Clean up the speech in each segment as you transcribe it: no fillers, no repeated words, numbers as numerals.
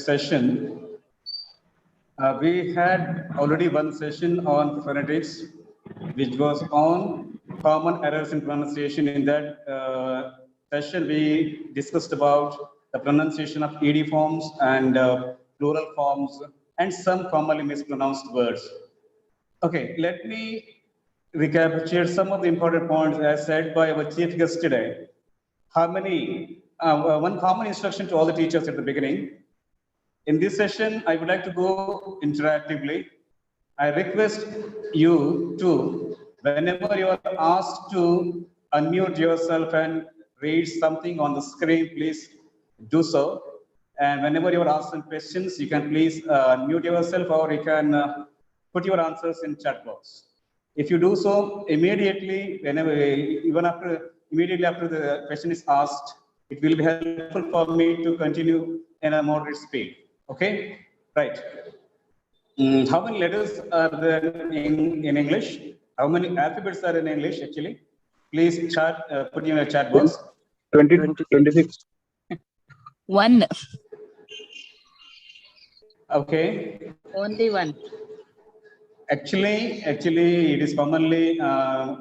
session. We had already one session on phonetics, which was on common errors in pronunciation. In that session, we discussed about the pronunciation of ED forms and plural forms and some commonly mispronounced words. Okay, let me recapture some of the important points as said by our chief guest today. One common instruction to all the teachers at the beginning. In this session, I would like to go interactively. I request you to, whenever you are asked to unmute yourself and read something on the screen, please do so. And whenever you are asked some questions, you can please unmute yourself, or you can put your answers in chat box. If you do so immediately, immediately after the question is asked, it will be helpful for me to continue in a moderate speed. Okay, right. How many letters are there in English? How many alphabets are in English actually? Please put in a chat box. 26. One. Okay. Only one. Actually, it is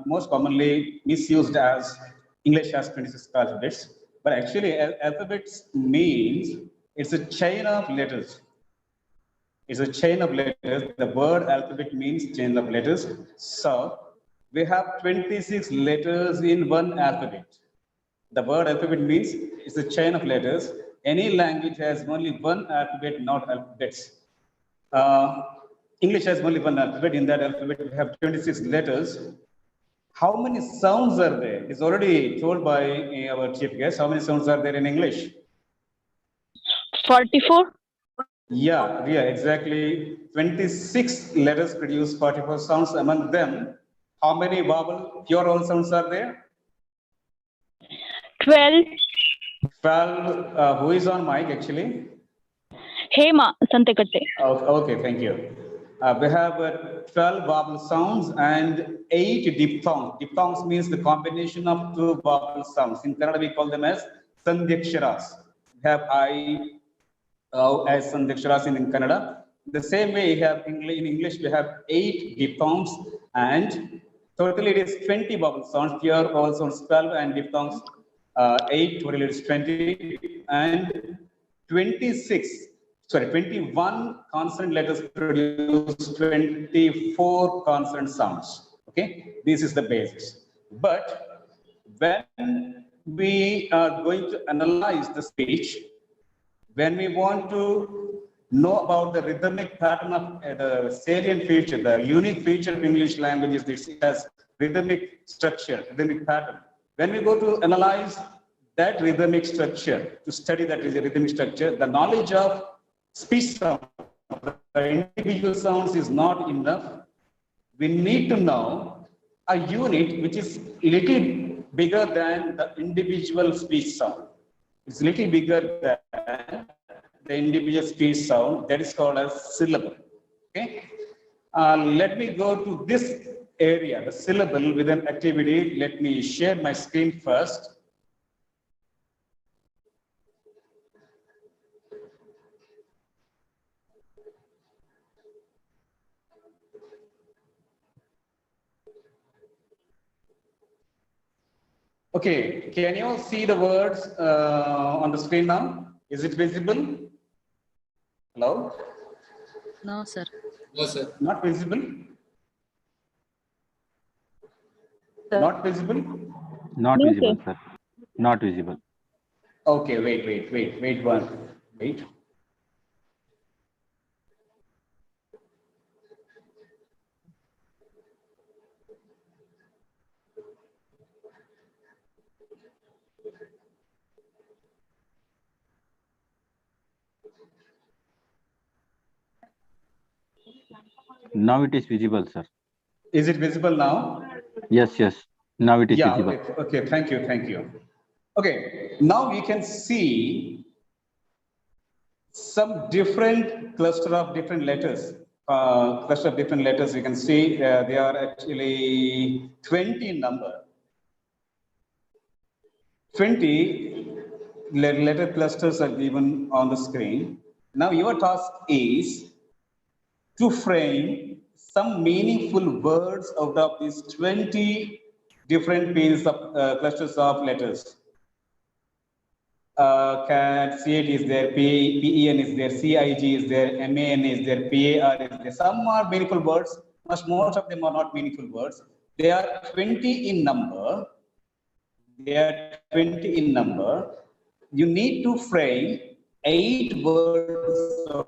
most commonly misused as English has 26 alphabets. But actually, alphabets means it's a chain of letters. It's a chain of letters. The word alphabet means chain of letters. So we have 26 letters in one alphabet. The word alphabet means it's a chain of letters. Any language has only one alphabet, not alphabets. English has only one alphabet. In that alphabet, we have 26 letters. How many sounds are there? It's already told by our chief guest. How many sounds are there in English? 44. Yeah, exactly. 26 letters produce 44 sounds. Among them, how many pure vowel sounds are there? 12. 12. Who is on mic actually? Hema Santekatte. Okay, thank you. We have 12 vowel sounds and 8 diphthongs. Diphthongs means the combination of two vowel sounds. In Kannada, we call them as sandhyaksharas. We have I, as sandhyaksharas in Kannada. The same way we have in English, we have 8 diphthongs, and totally it is 20 vowel sounds. Pure vowel sounds 12 and diphthongs 8. Totally it is 20 and 21 consonant letters produce 24 consonant sounds. Okay, this is the basis. But when we are going to analyze the speech, when we want to know about the rhythmic pattern of the salient feature, the unique feature of English language is this: it has rhythmic structure, rhythmic pattern. When we go to analyze that rhythmic structure, to study that rhythmic structure, the knowledge of speech sound, the individual sounds is not enough. We need to know a unit which is little bigger than the individual speech sound. It's little bigger than the individual speech sound. That is called as syllable. Okay. Let me go to this area, the syllable, with an activity. Let me share my screen first. Okay, can you all see the words on the screen now? Is it visible? Hello? No, sir. No, sir. Not visible? Sir. Not visible? Not No, visible, sir. sir. Not visible. Okay, wait. Now it is visible, sir. Is it visible now? Yes. Now it is visible. Okay, thank you. Okay, now we can see some different cluster of different letters. You can see they are actually 20 in number. 20 letter clusters are given on the screen. Now your task is to frame some meaningful words out of these 20 different pieces of clusters of letters. CAT, CAT is there, PEN is there, CIG is there, MAN is there, PAR is there. Some are meaningful words, most of them are not meaningful words. They are 20 in number. They are 20 in number. You need to frame 8 words of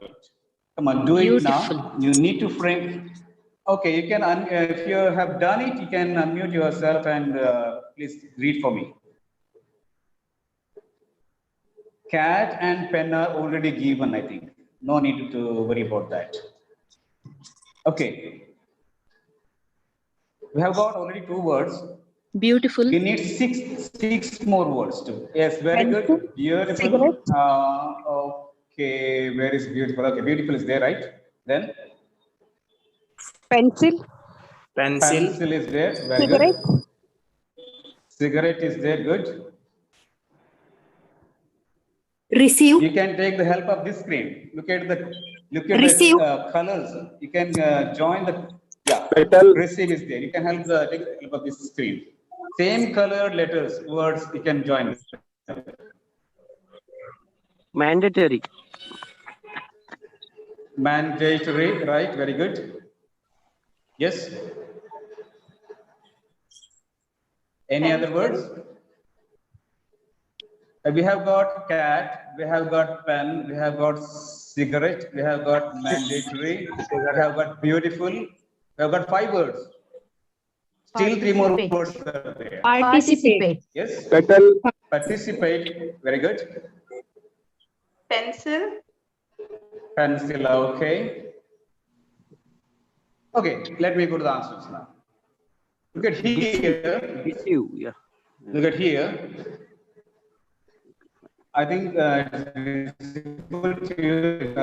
it. Come on, do Beautiful. it now. You need to frame. Okay, you can, if you have done it, you can unmute yourself and please read for me. Cat and pen are already given, I think. No need to worry about that. Okay. We have got already 2 words. Beautiful. We need six more words too. Yes, very good. Beautiful. Okay, where is beautiful? Okay, beautiful is there, right? Then Pencil. pencil is there. Very Cigarette. good. Cigarette is there. Good. Receive. You can take the help of this screen. Look at the Receive. colors. You can join the Petal. receive is there. You can take the help of this screen. Same colored letters, words. You can join. Mandatory. Mandatory, right? Very good. Yes. Any other words? We have got cat, we have got pen, we have got cigarette, we have got mandatory, we have got beautiful, we have got 5 words. Still 3 more words are there. Participate. Yes. Petal. Participate. Very good. Pencil. Pencil. Okay. Okay. Let me go to the answers now. Look at here. Receive. Yeah. Look at here. I think word is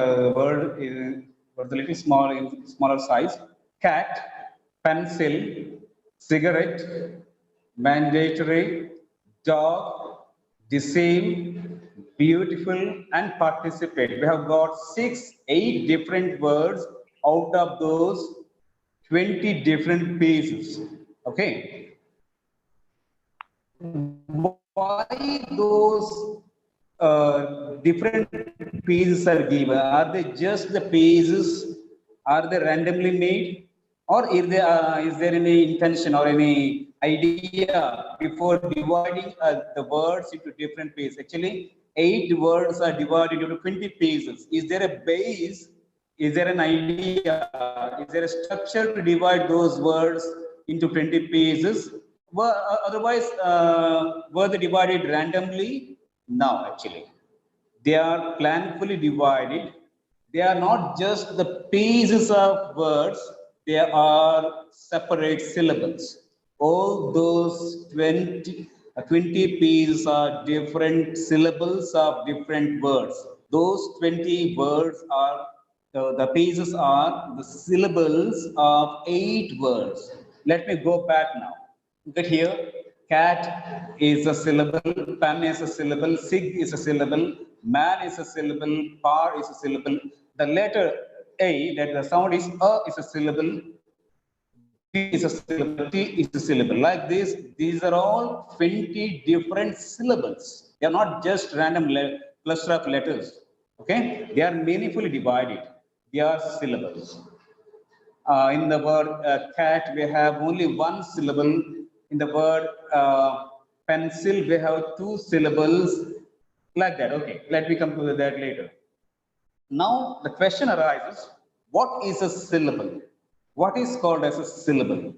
a little small in smaller size. Cat, pencil, cigarette, mandatory, dog, deceive, beautiful, and participate. We have got 8 different words out of those 20 different pieces. Okay. Why those different pieces are given? Are they just the pieces? Are they randomly made? Or is there any intention or any idea before dividing the words into different pieces? Actually, 8 words are divided into 20 pieces. Is there a base? Is there an idea? Is there a structure to divide those words into 20 pieces? Otherwise, were they divided randomly? No, actually. They are planfully divided. They are not just the pieces of words, they are separate syllables. All those 20 pieces are different syllables of different words. Those 20 words are, the pieces are the syllables of 8 words. Let me go back now. Look at here. Cat is a syllable, pen is a syllable, sig is a syllable, man is a syllable, par is a syllable. The letter A, that the sound is a syllable, B is a syllable, T is a syllable. Like this, these are all 20 different syllables. They are not just random cluster of letters. Okay, they are meaningfully divided. They are syllables. In the word cat, we have only 1 syllable. In the word pencil, we have 2 syllables. Like that. Okay, let me come to that later. Now the question arises: what is a syllable? What is called as a syllable?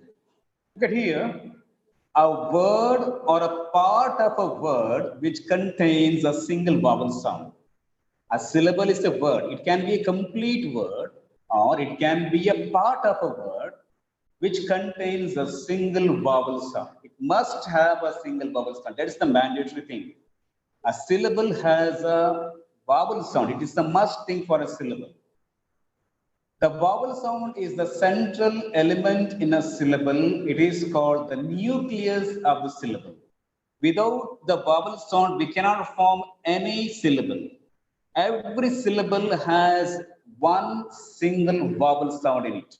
Look at here. A word or a part of a word which contains a single vowel sound. A syllable is a word. It can be a complete word, or it can be a part of a word which contains a single vowel sound. It must have a single vowel sound. That is the mandatory thing. A syllable has a vowel sound. It is the must thing for a syllable. The vowel sound is the central element in a syllable. It is called the nucleus of the syllable. Without the vowel sound, we cannot form any syllable. Every syllable has one single vowel sound in it.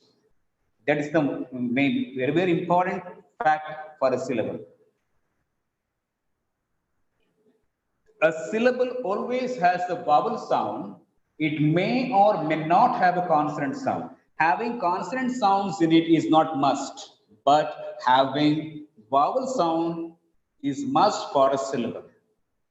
That is the main, very, very important fact for a syllable. A syllable always has a vowel sound. It may or may not have a consonant sound. Having consonant sounds in it is not must, but having vowel sound is must for a syllable.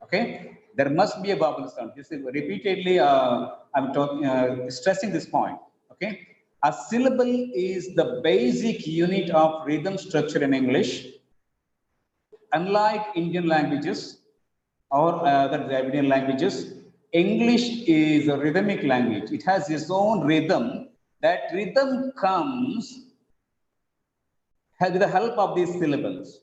Okay, there must be a vowel sound. This is repeatedly I'm talking, stressing this point. Okay, a syllable is the basic unit of rhythm structure in English. Unlike Indian languages or other Dravidian languages, English is a rhythmic language. It has its own rhythm. That rhythm comes with the help of these syllables.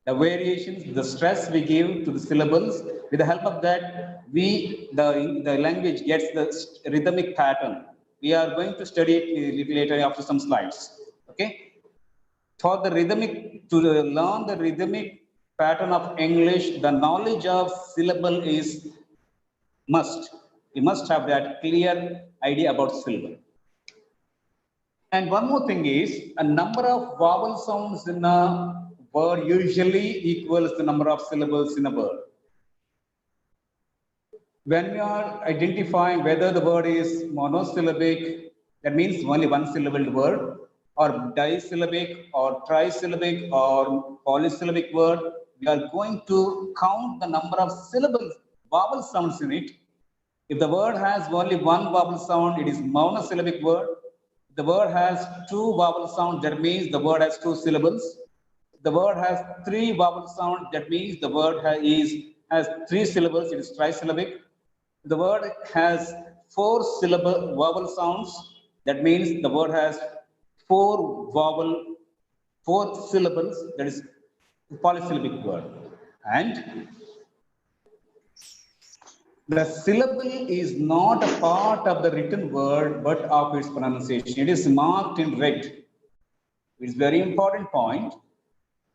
The variations, the stress we give to the syllables, with the help of that, the language gets the rhythmic pattern. We are going to study it a little later after some slides. Okay. For the rhythmic, to learn the rhythmic pattern of English, the knowledge of syllable is must. We must have that clear idea about syllable. And one more thing is, a number of vowel sounds in a word usually equals the number of syllables in a word. When we are identifying whether the word is monosyllabic, that means only one syllable word, or disyllabic, or trisyllabic, or polysyllabic word, we are going to count the number of syllables, vowel sounds in it. If the word has only one vowel sound, it is monosyllabic word. If the word has two vowel sounds, that means the word has two syllables. If the word has three vowel sounds, that means the word has three syllables, it is trisyllabic. If the word has four vowel sounds, that means the word has four syllables, that is polysyllabic word. And the syllable is not a part of the written word, but of its pronunciation. It is marked in red. It is a very important point.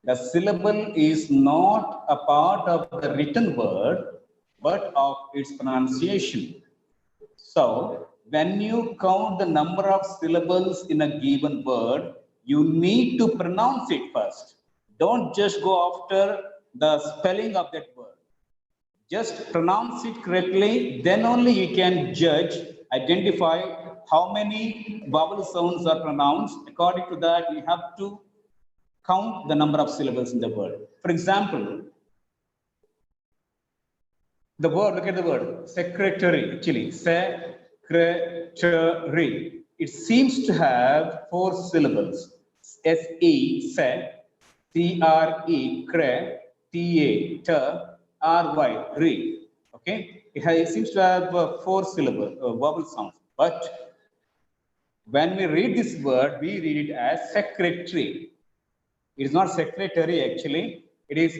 The syllable is not a part of the written word, but of its pronunciation. So, when you count the number of syllables in a given word, you need to pronounce it first. Don't just go after the spelling of that word. Just pronounce it correctly, then only you can judge, identify how many vowel sounds are pronounced. According to that, you have to count the number of syllables in the word. For example, the word, look at the word, secretary, actually, secretary. It seems to have four syllables. S-E, se, C-R-E, cre, T-A, t, R-Y, re. Okay? It seems to have four syllable vowel sounds. But when we read this word, we read it as secretary. It is not secretary actually. It is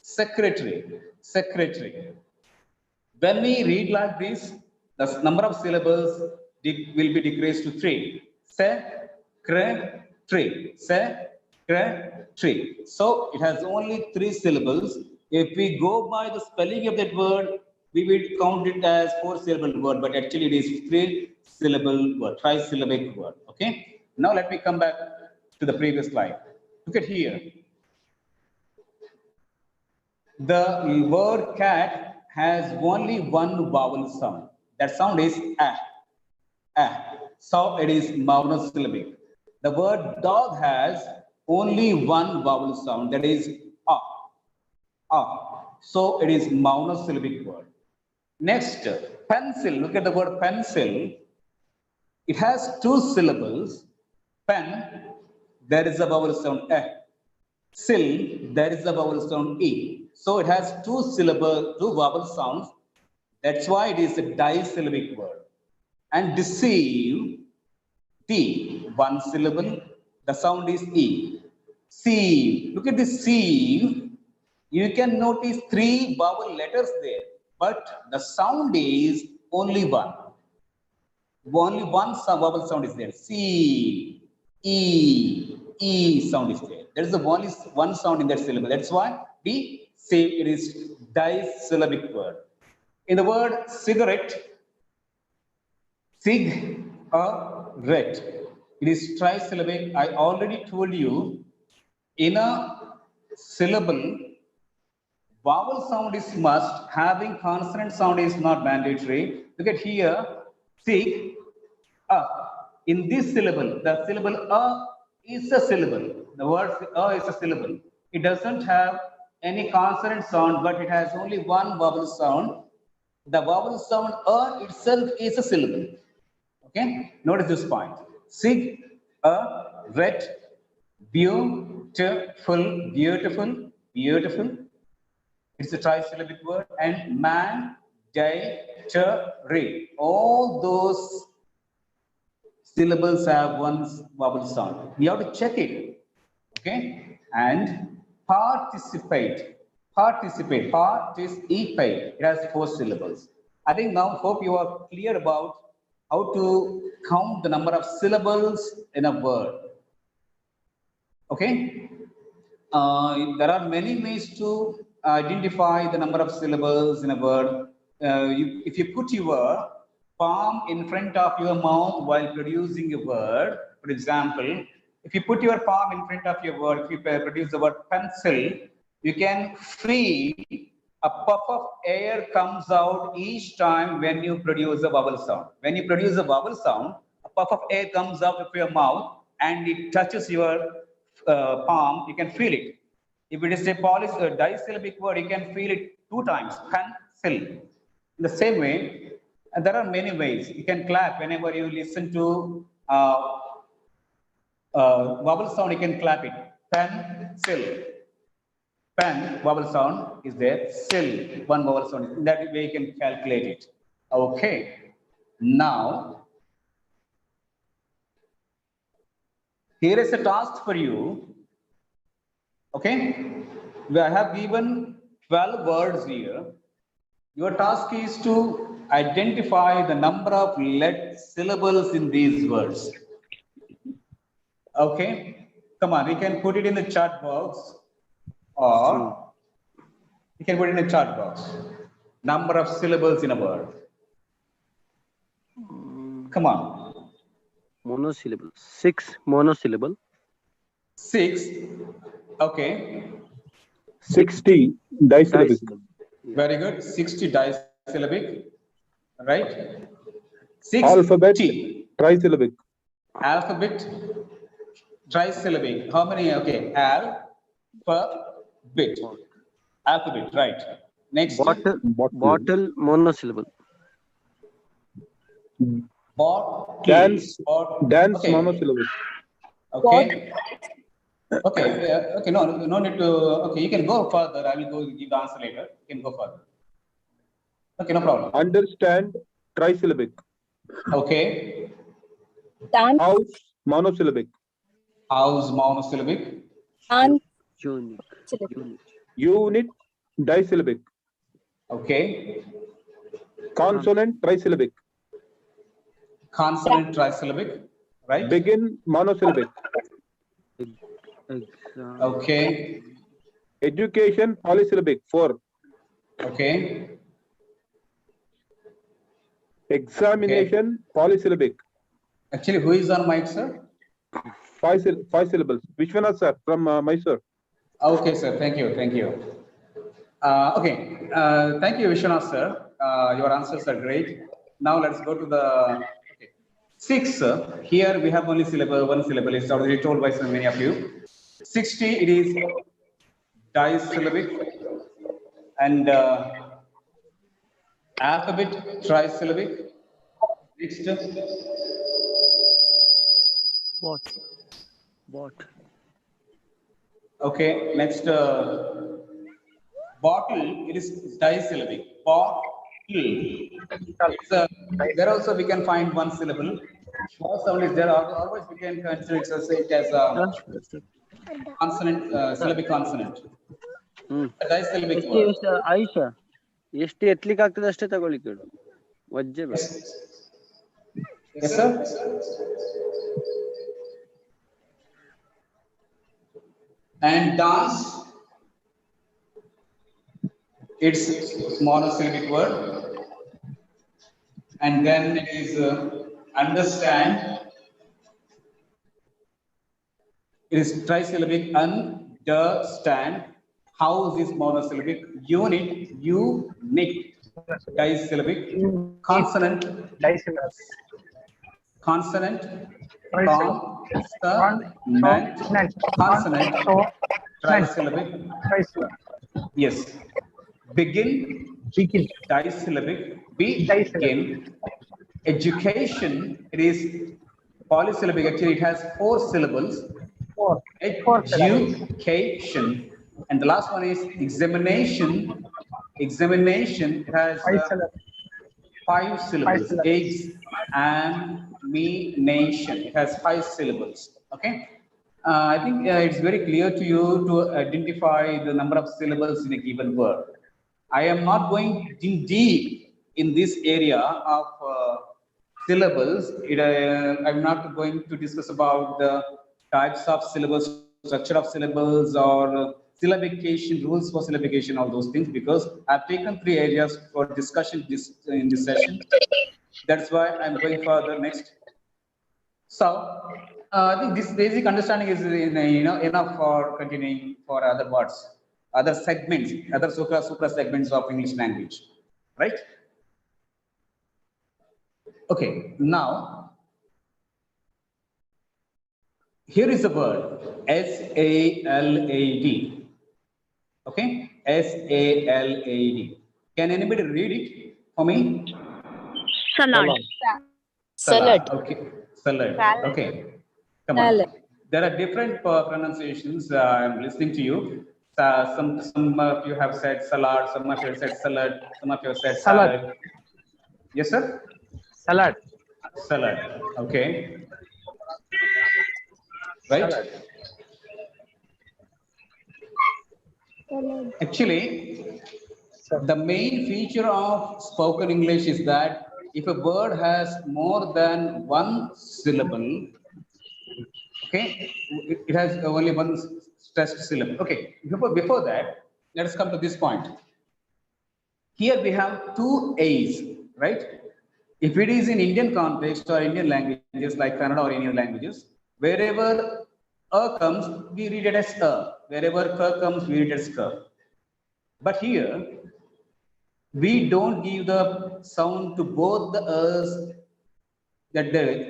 secretary. Secretary. When we read like this, the number of syllables will be decreased to three. Se-cre-tree. Se-cre-tree. So it has only three syllables. If we go by the spelling of that word, we will count it as four syllable word, but actually it is three syllable word, trisyllabic word. Okay. Now let me come back to the previous slide. Look at here. The word cat has only one vowel sound. That sound is a. So it is monosyllabic. The word dog has only one vowel sound, that is a. So it is monosyllabic word. Next, pencil. Look at the word pencil. It has two syllables. Pen, there is a vowel sound a. Sil, there is a vowel sound e. So it has two vowel sounds. That's why it is a disyllabic word. And deceive, D, one syllable. The sound is E. Sieve. Look at this sieve. You can notice three vowel letters there, but the sound is only one. Only one vowel sound is there. C, E sound is there. There is only one sound in that syllable. That's why we say it is disyllabic word. In the word cigarette, sig or ret, it is trisyllabic. I already told you in a syllable, vowel sound is must, having consonant sound is not mandatory. Look at here, sig, in this syllable, the syllable is a syllable. The word is a syllable. It doesn't have any consonant sound, but it has only one vowel sound. The vowel sound itself is a syllable. Okay, notice this point. Sig, ret, beautiful, beautiful, beautiful. It's a trisyllabic word. And mandatory. All those syllables have one vowel sound. We have to check it. Okay, and participate. Participate. Participate. It has 4 syllables. I think now hope you are clear about how to count the number of syllables in a word. Okay, there are many ways to identify the number of syllables in a word. If you put your palm in front of your mouth while producing a word, for example, if you put your palm in front of your word, if you produce the word pencil, you can feel a puff of air comes out each time when you produce a vowel sound. When you produce a vowel sound, a puff of air comes out of your mouth and it touches your palm. You can feel it. If it is a disyllabic word, you can feel it 2 times. Pencil. In the same way, and there are many ways. You can clap whenever you listen to vowel sound. You can clap it. Pencil. Pen vowel sound is there. Sill, one vowel sound. In that way, you can calculate it. Okay. Now, here is a task for you. Okay. I have given 12 words here. Your task is to identify the number of syllables in these words. Okay. Come on, we can put it in the chat box, or you can put it in the chat box. Number of syllables in a word. Come on. Monosyllable. 6 monosyllable. 6. Okay. 60 disyllabic. Very good. 60 disyllabic. Right? 60. Alphabet trisyllabic. Alphabet trisyllabic. How many? Okay. Alphabet. Alphabet. Right. Next. Bottle monosyllable. Dance okay. monosyllable. Okay. Okay. Okay. No need to. Okay. You can go further. I will go give the answer later. You can go further. Okay. No problem. Understand trisyllabic. Okay. House monosyllabic. House monosyllabic. Unit disyllabic. Okay. Consonant trisyllabic. Consonant trisyllabic. Right. Begin monosyllabic. Okay. Education polysyllabic. 4. Okay. Examination polysyllabic. Actually, who is on mic, sir? 5 syllables. Vishwanath sir from Mysore. Okay, sir. Thank you. Thank you. Okay. Thank you, Vishwanath sir. Your answers are great. Now let's go to the 6. Here we have only one syllable. It's already told by so many of you. 60. It is disyllabic, and alphabet trisyllabic. Next. What? Okay. Next. Bottle. It is disyllabic. Bottle. There also we can find one syllable. What sound is there? Otherwise we can consider it as a consonant, syllabic consonant. Disyllabic word. Ayesha ಎಷ್ಟು ಎತ್ತಲಿಕ್ಕೆ ಆಗ್ತದೆ ಅಷ್ಟೇ ತಗೊಳ್ಳಿಕ್ಕೆ ವಜ್ಜೆ ಬೇಡ. Yes, sir. And dance. It's monosyllabic word. and then it is understand. It is trisyllabic, understand. How is this monosyllabic? Unit, disyllabic, consonant, consonant, consonant, consonant, trisyllabic. Yes. Begin, disyllabic, begin. Education, it is polysyllabic. Actually, it has 4 syllables. Education. And the last one is examination. Examination, it has 5 syllables. Examination, it has 5 syllables. Okay. I think it's very clear to you to identify the number of syllables in a given word. I am not going deep in this area of syllables. I'm not going to discuss about the types of syllables, structure of syllables, or syllabification, rules for syllabification, all those things, because I've taken 3 areas for discussion in this session. That's why I'm going further next. So I think this basic understanding is enough for continuing for other words, other segments, other supra segments of English language, right? Okay, now here is the word SALAD. Okay, SALAD. Can anybody read it for me? Salad. Salad. Okay, salad. Okay, come Salad. on. There are different pronunciations. I'm listening to you. Some of you have said salad. Some of you have said salad. Some of you have said salad. Yes, sir. Salad. Salad. Okay. Right. Actually, the main feature of spoken English is that if a word has more than 1 syllable, okay, it has only 1 stressed syllable. Okay, before that, let us come to this point. Here we have 2 A's, right? If it is in Indian context or Indian languages like Kannada or Indian languages, wherever A comes, we read it as A. Wherever K comes, we read it as K. But here, we don't give the sound to both the A's,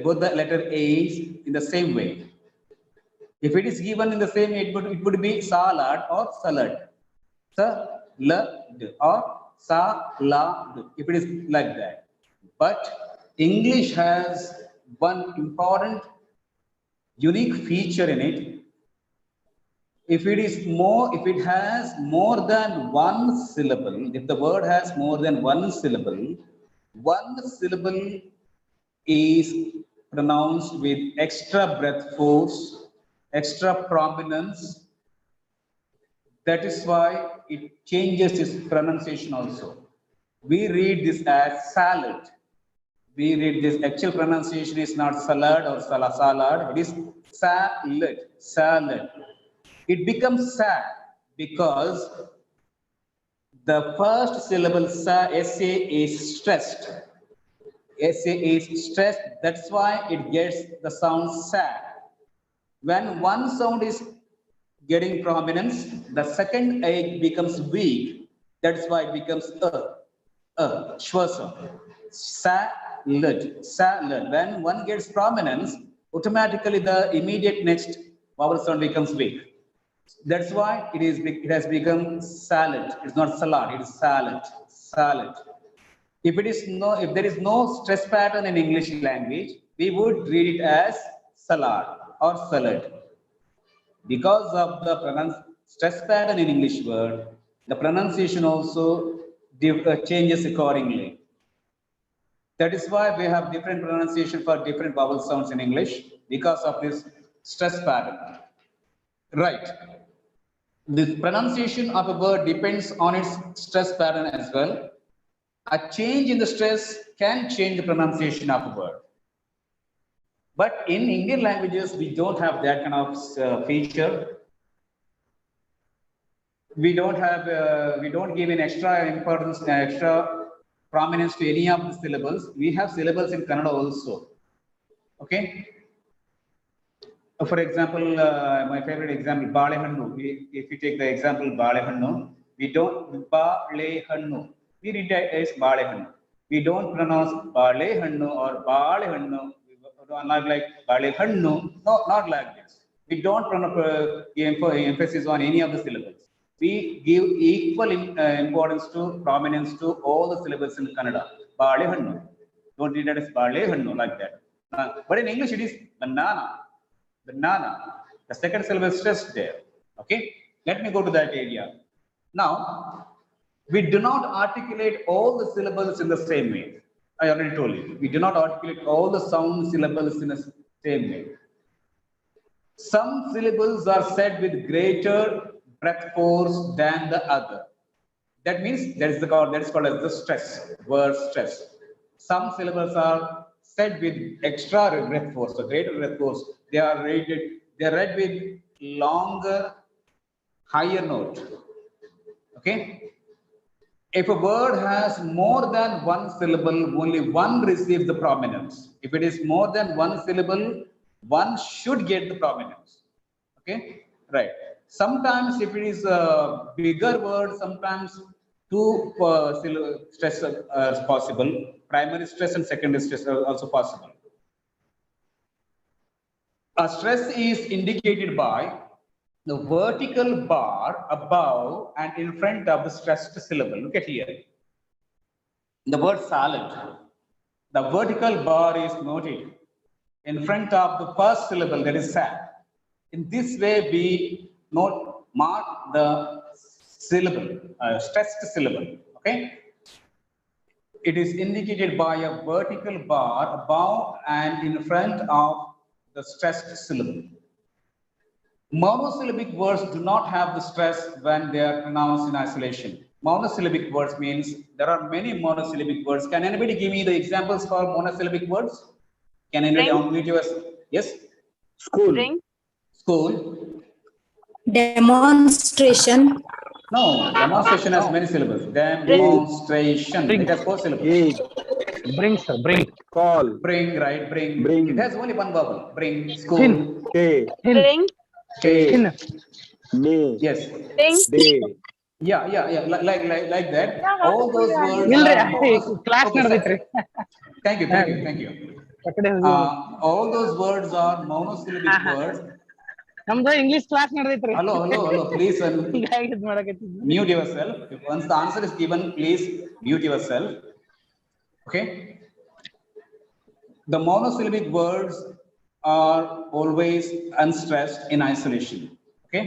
both the letter A's in the same way. If it is given in the same way, it would be salad or salad. Salad or salad, if it is like that. But English has one important unique feature in it. If it has more than 1 syllable, if the word has more than 1 syllable is pronounced with extra breath force, extra prominence. That is why it changes its pronunciation also. We read this as salad. We read this actual pronunciation is not salad or salad, it is salad. It becomes sa because the first syllable sa is stressed. SA is stressed, that's why it gets the sound sa. When one sound is getting prominence, the second A becomes weak. That's why it becomes shwasa. Salad. When one gets prominence, automatically the immediate next vowel sound becomes weak. That's why it has become salad. It's not salad, it is salad. Salad. If there is no stress pattern in English language, we would read it as salad or salad. Because of the stress pattern in English word, the pronunciation also changes accordingly. That is why we have different pronunciation for different vowel sounds in English because of this stress pattern. Right. The pronunciation of a word depends on its stress pattern as well. A change in the stress can change the pronunciation of a word. But in Indian languages, we don't have that kind of feature. We don't give an extra importance, extra prominence to any of the syllables. We have syllables in Kannada also. Okay. For example, my favorite example, Balehannu. If you take the example Balehannu, we don't Balehannu. We read it as Balehannu. We don't pronounce Balehannu or Balehannu. Not like Balehannu. No, not like this. We don't emphasis on any of the syllables. We give equal importance to prominence to all the syllables in Kannada. Balehannu. Don't read it as Balehannu like that. But in English, it is banana. Banana. The second syllable is stressed there. Okay. Let me go to that area. Now, we do not articulate all the syllables in the same way. I already told you. We do not articulate all the sound syllables in the same way. Some syllables are said with greater breath force than the other. That means that is called as the stress, word stress. Some syllables are said with extra breath force, so greater breath force. They are read with longer, higher note. Okay. If a word has more than one syllable, only one receives the prominence. If it is more than one syllable, one should get the prominence. Okay, right. Sometimes if it is a bigger word, sometimes two stress is possible. Primary stress and secondary stress are also possible. A stress is indicated by the vertical bar above and in front of the stressed syllable. Look at here. The word salad. The vertical bar is noted in front of the first syllable, that is sad. In this way, we mark the syllable, stressed syllable. Okay. It is indicated by a vertical bar above and in front of the stressed syllable. Monosyllabic words do not have the stress when they are pronounced in isolation. Monosyllabic words means there are many monosyllabic words. Can anybody give me the examples for monosyllabic words? Can anybody unmute yours? Yes? School. School. Demonstration. No, demonstration has many syllables. Demonstration. It has 4 syllables. Aid. Bring, sir, bring. Call. Bring, right? Bring. Bring. It has only one vowel. Bring. School. Tin. Tay. Tin. Tay. Tin. May. Yes. Day. Yeah. Like that. All those words Ilri, are class okay, nadaditri. Thank you. All those words are monosyllabic words. ನಮ್ದು English class ನಡೆದೈತ್ರಿ. Hello. Please ಹೀಗಾಗಿ ಇದ್ ಮಾಡಕತ್ತಿದ್ವಿ. mute yourself. Once the answer is given, please mute yourself. Okay. The monosyllabic words are always unstressed in isolation. Okay.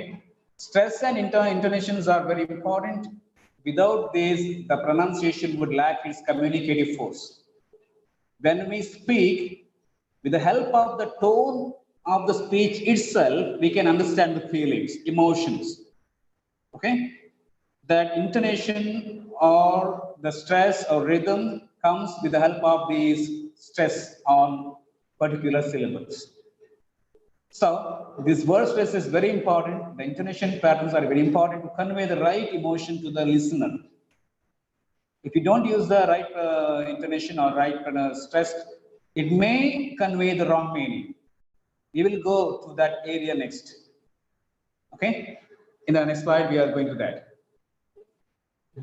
Stress and intonations are very important. Without this, the pronunciation would lack its communicative force. When we speak, with the help of the tone of the speech itself, we can understand the feelings, emotions. Okay. That intonation or the stress or rhythm comes with the help of these stress on particular syllables. So this word stress is very important. The intonation patterns are very important to convey the right emotion to the listener. If you don't use the right intonation or right stress, it may convey the wrong meaning. We will go to that area next. Okay. In the next slide, we are going to that.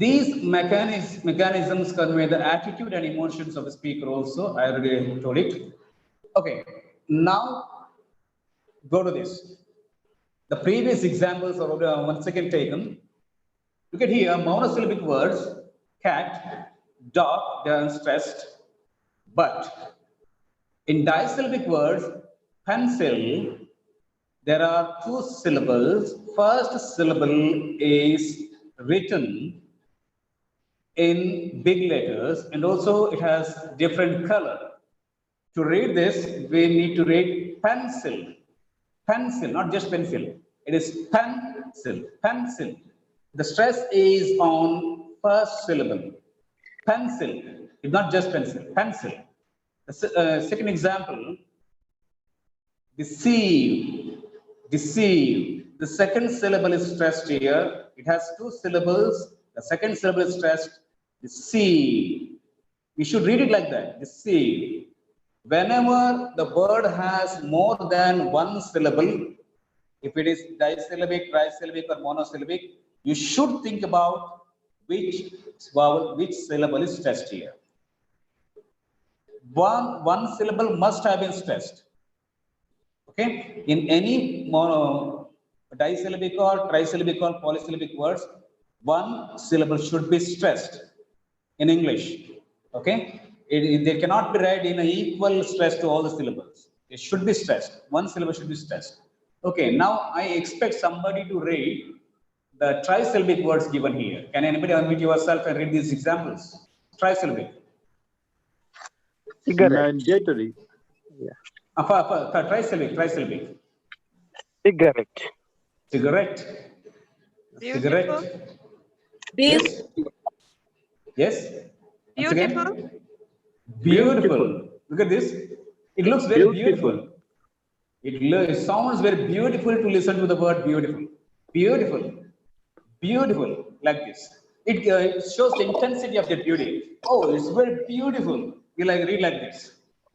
These mechanisms convey the attitude and emotions of the speaker also. I already told it. Okay. Now, go to this. The previous examples are once again taken. Look at here, monosyllabic words, cat, dog, they are unstressed. But in disyllabic words, pencil, there are 2 syllables. First syllable is written in big letters and also it has different color. To read this, we need to read pencil. Pencil, not just pencil. It is pencil. The stress is on first syllable. Pencil. It's not just pencil. Pencil. The second example, deceive. The second syllable is stressed here. It has 2 syllables. The second syllable is stressed. Deceive. We should read it like that. See, whenever the word has more than one syllable, if it is disyllabic, trisyllabic, or monosyllabic, you should think about which vowel, which syllable is stressed here. One syllable must have been stressed. Okay, in any disyllabic or trisyllabic or polysyllabic words, one syllable should be stressed in English. Okay, they cannot be read in an equal stress to all the syllables. It should be stressed. One syllable should be stressed. Okay, now I expect somebody to read the trisyllabic words given here. Can anybody unmute yourself and read these examples? Trisyllabic. Mandatory. Trisyllabic. Cigarette. Cigarette. Beautiful. Cigarette. Yes. Yes. Once again. Beautiful. Look at this. It looks very beautiful. It sounds very beautiful to listen to the word beautiful. Beautiful. Beautiful. Like this. It shows the intensity of the beauty. Oh, it's very beautiful. You read like this.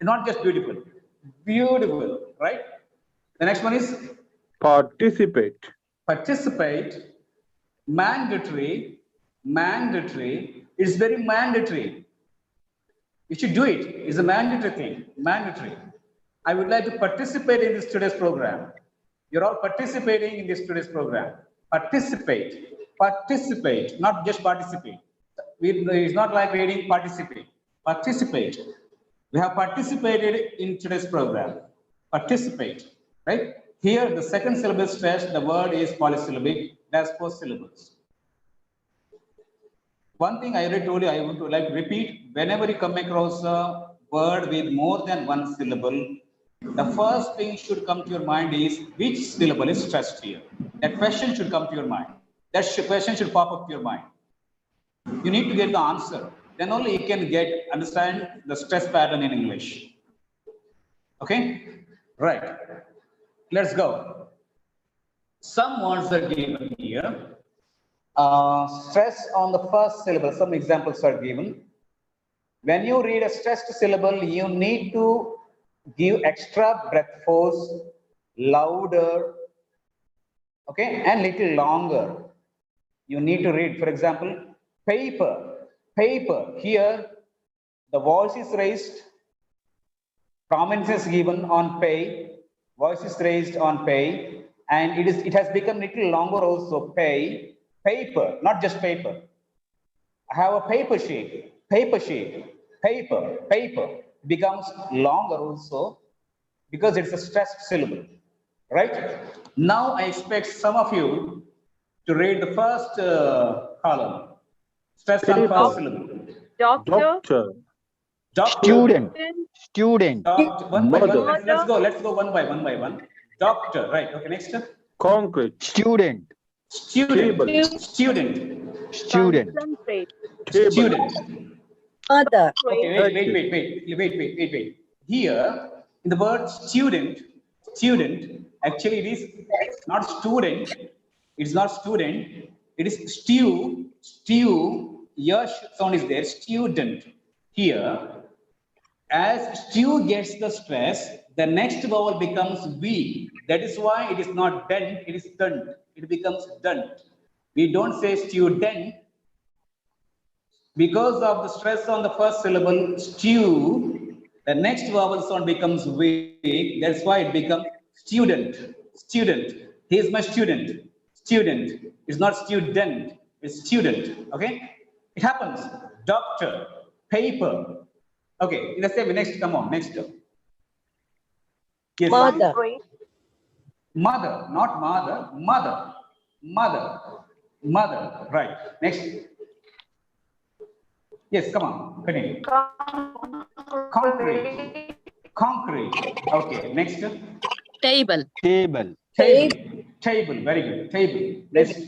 Not just beautiful. Beautiful. Right? The next one is Participate. Participate. Mandatory. Mandatory. It's very mandatory. You should do it. It's a mandatory thing. Mandatory. I would like to participate in this today's program. You're all participating in this today's program. Participate. Participate. Not just participate. It's not like reading participate. Participate. We have participated in today's program. Participate. Right? Here, the second syllable stress, the word is polysyllabic. That's 4 syllables. One thing I already told you, I want to repeat. Whenever you come across a word with more than one syllable, the first thing should come to your mind is which syllable is stressed here. That question should come to your mind. That question should pop up to your mind. You need to get the answer. Then only you can understand the stress pattern in English. Okay? Right. Let's go. Some words are given here. Stress on the first syllable. Some examples are given. When you read a stressed syllable, you need to give extra breath force, louder, okay, and little longer. You need to read, for example, paper. Paper. Here, the voice is raised. Prominence is given on pay. Voice is raised on pay, and it has become little longer also. Pay. Paper, not just paper. I have a paper sheet. Paper sheet. Paper. Paper becomes longer also because it's a stressed syllable, right? Now I expect some of you to read the first column. Stress on first syllable. Doctor. Doctor. Student. Doctor. One by one. Let's go one by one. Doctor. Right. Okay. Next. Concrete. Student. Student. Student. Mother. Okay, wait. Here, in the word student, actually it is not student. It's not student. It is stew. Your sound is there. Student. Here, as stew gets the stress, the next vowel becomes V. That is why it is not dent, it is dunt. It becomes dunt. We don't say student. Because of the stress on the first syllable, stew, the next vowel sound becomes weak. That's why it becomes student. Student. He is my student. Student. It's not student. It's student. Okay? It happens. Doctor. Paper. Okay. Let's say next. Come on. Next. Yes. Mother. Mother. Not mother. Mother. Right. Next. Yes, come on, continue. Concrete. Okay, next. Table. Table, very good. Table. Next.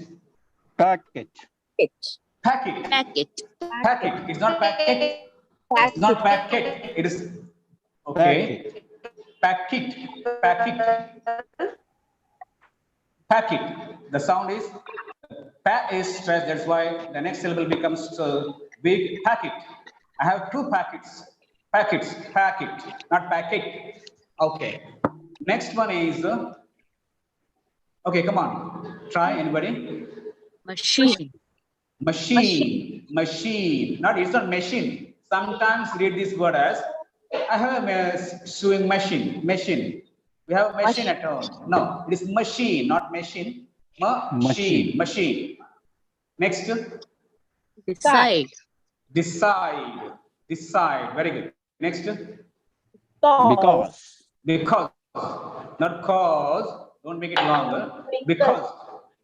Packet. Packet. It's not packet. It's not packet. It is okay. Packet. The sound is pa is stressed. That's why the next syllable becomes big. Packet. I have 2 packets. Packet, not packet. Okay. Next one is, okay, come on. Try, anybody? Machine. Machine. Not, it's not machine. Sometimes read this word as, I have a sewing machine. We have a machine at home. No, it is machine, not machine. Machine. Next. Decide. Decide. Very good. Next. Because. Not cause. Don't make it longer. Because.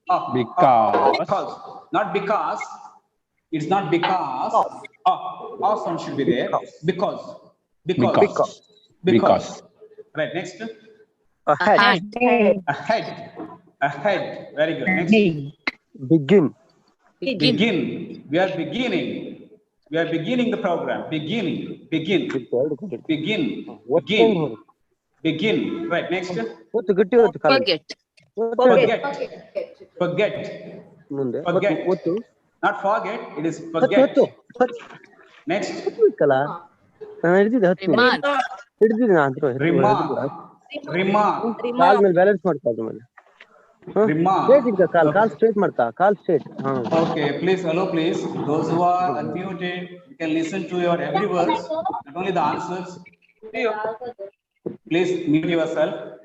Not because. It's not because. Sound should be there. Because. Right. Next. Ahead. Ahead. Very good. Next. Begin. Begin. We are beginning the program. Begin. Right. Next. Forget. Not forget. It is forget. Next. Remark. Okay, please allow, please. Those who are unmuted, you can listen to your every words, not only the answers. Please mute yourself.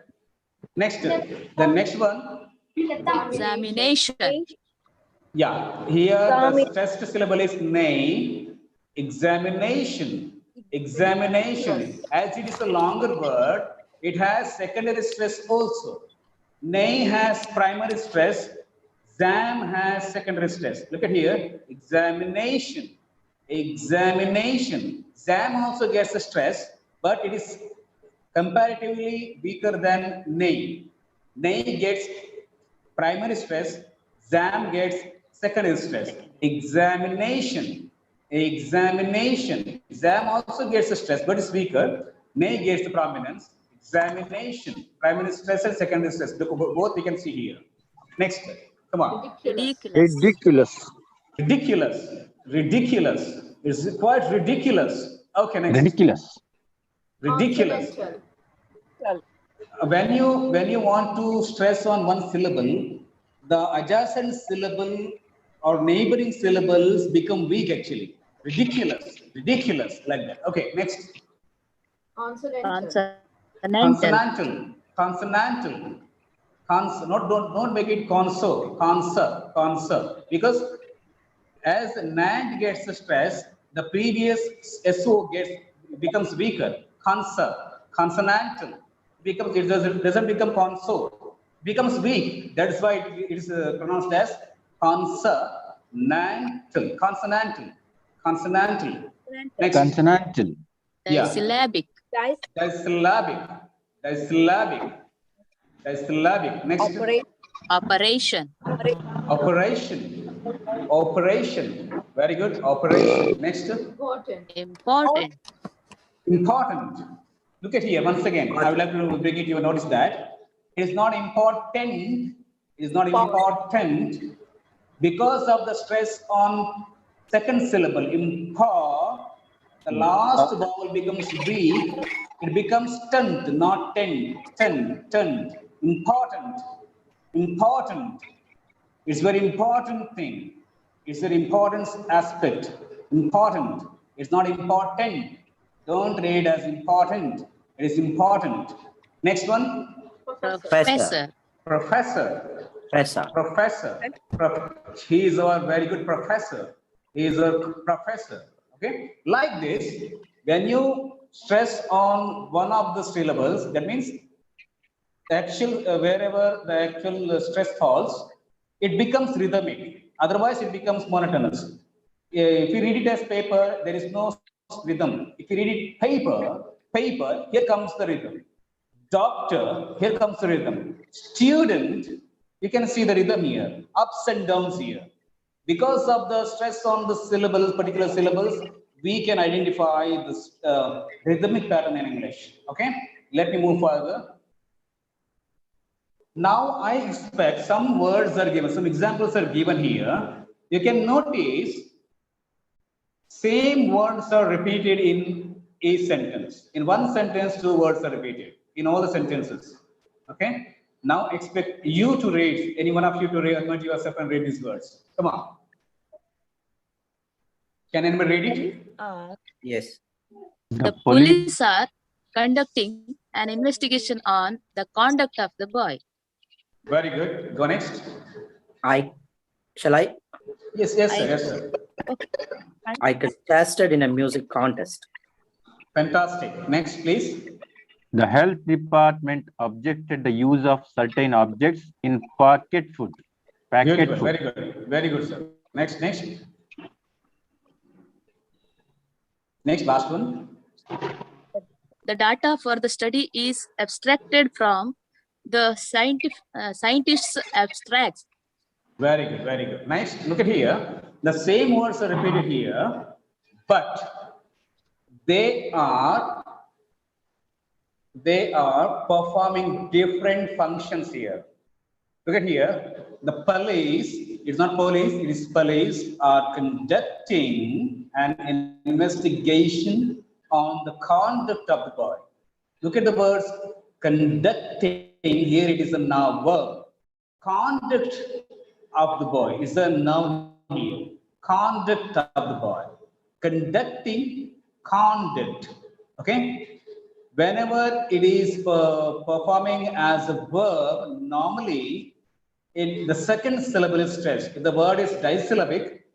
Next, the next one. Examination. Yeah, here the stressed syllable is name. Examination. As it is a longer word, it has secondary stress also. Name has primary stress. Exam has secondary stress. Look at here. Examination. Exam also gets a stress, but it is comparatively weaker than name. Name gets primary stress. Exam gets secondary stress. Examination. Exam also gets a stress, but it's weaker. Name gets the prominence. Examination. Primary stress and secondary stress. Look, both we can see here. Next. Come on. Ridiculous. It's quite ridiculous. Okay, next. Ridiculous. When you want to stress on one syllable, the adjacent syllable or neighboring syllables become weak actually. Ridiculous, like that. Okay, next. Consonantal. Don't make it conso, because as NAND gets the stress, the previous SO becomes weaker. Consonantal it doesn't become conso, becomes weak. That's why it is pronounced as consonantal. Next. Consonantal. Yeah. Disyllabic. Next. Operation. Very good. Operation. Next. Important. Look at here once again. I would like to bring it to your notice that it is not important. Because of the stress on second syllable. The last vowel becomes weak. It becomes tent, not tent. Important. It's very important thing. It's an important aspect. Important. It's not important. Don't read as important. It is important. Next one. Professor. He is our very good professor. Okay. Like this, when you stress on one of the syllables, that means wherever the actual stress falls, it becomes rhythmic. Otherwise, it becomes monotonous. If you read it as paper, there is no rhythm. If you read it paper, here comes the rhythm. Doctor, here comes the rhythm. Student, you can see the rhythm here. Ups and downs here. Because of the stress on the syllables, particular syllables, we can identify this rhythmic pattern in English. Okay, let me move further. Now I expect some words are given, some examples are given here. You can notice same words are repeated in a sentence. In one sentence, two words are repeated in all the sentences. Okay. Now expect you to read, any one of you to read, unmute yourself and read these words. Come on. Can anybody read it? Yes. The police are conducting an investigation on the conduct of the boy. Very good. Go next. Shall I? Yes, yes, sir. Yes, sir. I contested in a music contest. Fantastic. Next, please. The health department objected the use of certain objects in packet food. Beautiful. Very good. Very good, sir. Next, next. Next, last one. The data for the study is abstracted from the scientist's abstracts. Very good, very good. Nice. Look at here. The same words are repeated here, but they are performing different functions here. Look at here. The police, it's not police, it is police, are conducting an investigation on the conduct of the boy. Look at the words conducting. Here it is a noun verb. Conduct of the boy is a noun here. Conduct of the boy. Conducting, conduct. Okay. Whenever it is performing as a verb, normally the second syllable is stressed. If the word is disyllabic,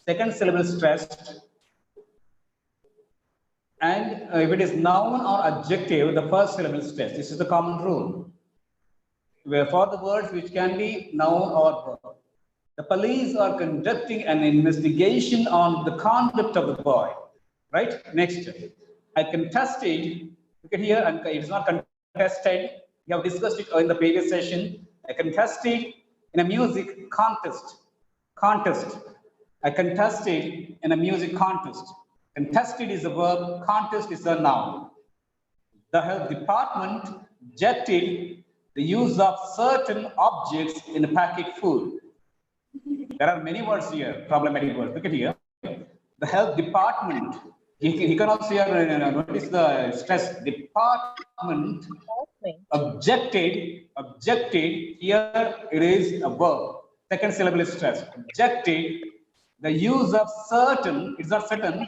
second syllable is stressed. And if it is noun or adjective, the first syllable is stressed. This is the common rule. For the words which can be noun or verb. The police are conducting an investigation on the conduct of the boy. Right? Next. I contested. Look at here, and it's not contested. We have discussed it in the previous session. I contested in a music contest. I contested in a music contest. Contested is a verb, contest is a noun. The health department objected the use of certain objects in packet food. There are many words here, problematic words. Look at here. The health department, he can also here notice the stress. Department objected, here it is a verb. Second syllable is stressed. Objected the use of certain, it's not certain,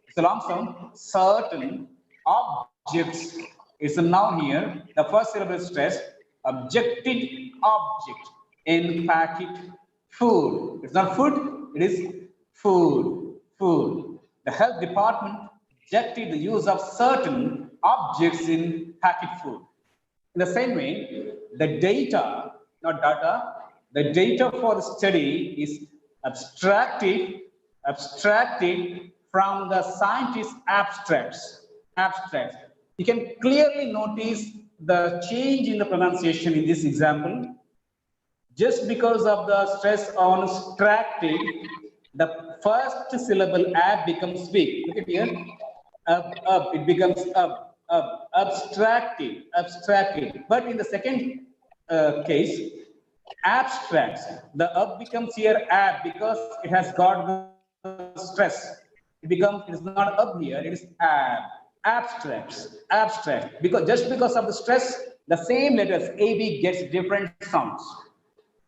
it's a long sound, certain objects, it's a noun here. The first syllable is stressed. Objected object in packet food. It's not food, it is food. The health department objected the use of certain objects in packet food. In the same way, the data, not data, the data for the study is abstracted from the scientist's abstracts. You can clearly notice the change in the pronunciation in this example. Just because of the stress on abstracted, the first syllable ab becomes weak. Look at here. Up, it becomes up, abstracted. But in the second case, abstracts, the up becomes here ab because it has got the stress. It is not up here, it is ab. Abstract. Just because of the stress, the same letters AB gets different sounds.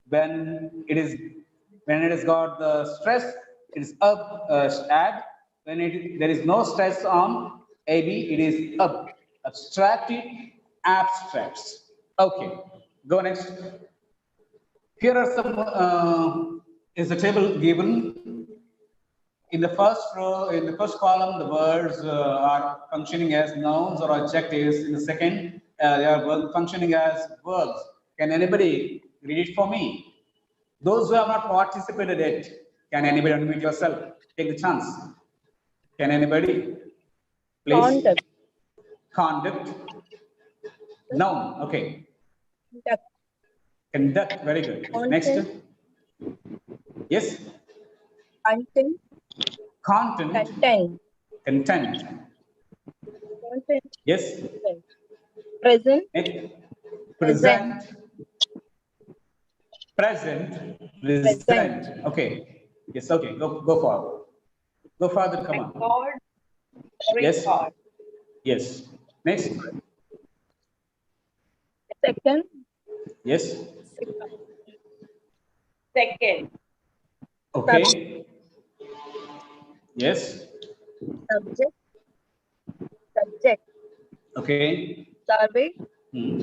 When it has got the stress, it is up, ab. When there is no stress on AB, it is up. Abstracted, abstracts. Okay, go next. Here are some, is the table given. In the first row, in the first column, the words are functioning as nouns or adjectives. In the second, they are functioning as verbs. Can anybody read it for me? Those who have not participated yet, can anybody unmute yourself? Take the chance. Can anybody? Please. Conduct. Noun. Okay. Conduct. Very good. Next. Yes. Content. Yes. Present. Present. Okay. Yes, okay, go forward. Go further, come on. Record. Yes. Record. Yes. Next. Second. Yes. Second. Okay. Yes. Subject. Subject. Okay. Survey. Hmm.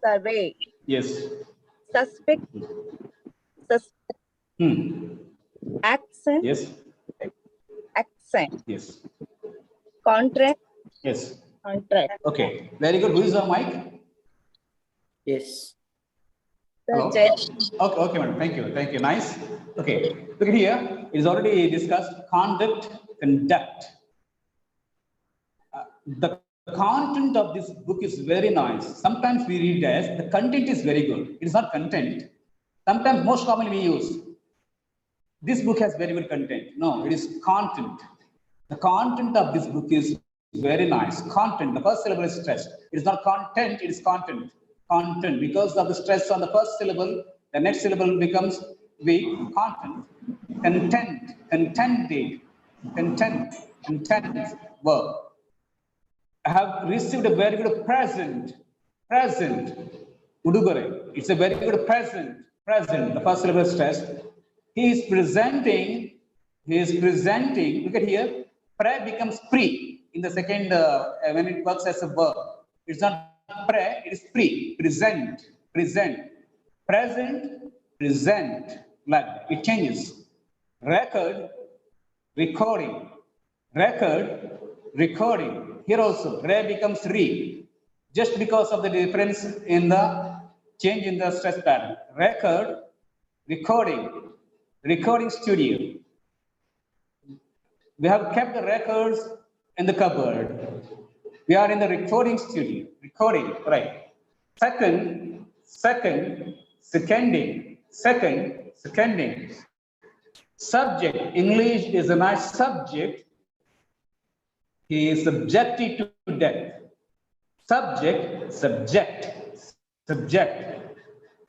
Survey. Yes. Suspect. Suspect. Hmm. Accent. Yes. Accent. Yes. Contract. Yes. Contract. Okay. Very good. Who is on mic? Yes. Hello. Suggest. Okay. Okay, madam. Thank you. Thank you. Nice. Okay. Look at here. It is already discussed. Conduct. Conduct. The content of this book is very nice. Sometimes we read as the content is very good. It is not content. Sometimes most commonly we use this book has very good content. No, it is content. The content of this book is very nice. Content. The first syllable is stressed. It is not content. It is content. Content. Because of the stress on the first syllable, the next syllable becomes weak. Content. Content. Contented. Content. Content. Verb. I have received a very good present. Present. Udugare. It's a very good present. Present. The first syllable is stressed. He is presenting. He is presenting. Look at here. Pre becomes pre in the second when it works as a verb. It's not pre. It is pre. Present. Present. Present. Present. Like that. It changes. Record. Recording. Record. Recording. Here also, re becomes re, just because of the difference in the change in the stress pattern. Record, recording, recording studio. We have kept the records in the cupboard. We are in the recording studio. Recording, right. Second, seconding. Subject, English is a nice subject. He is subjected to death. Subject.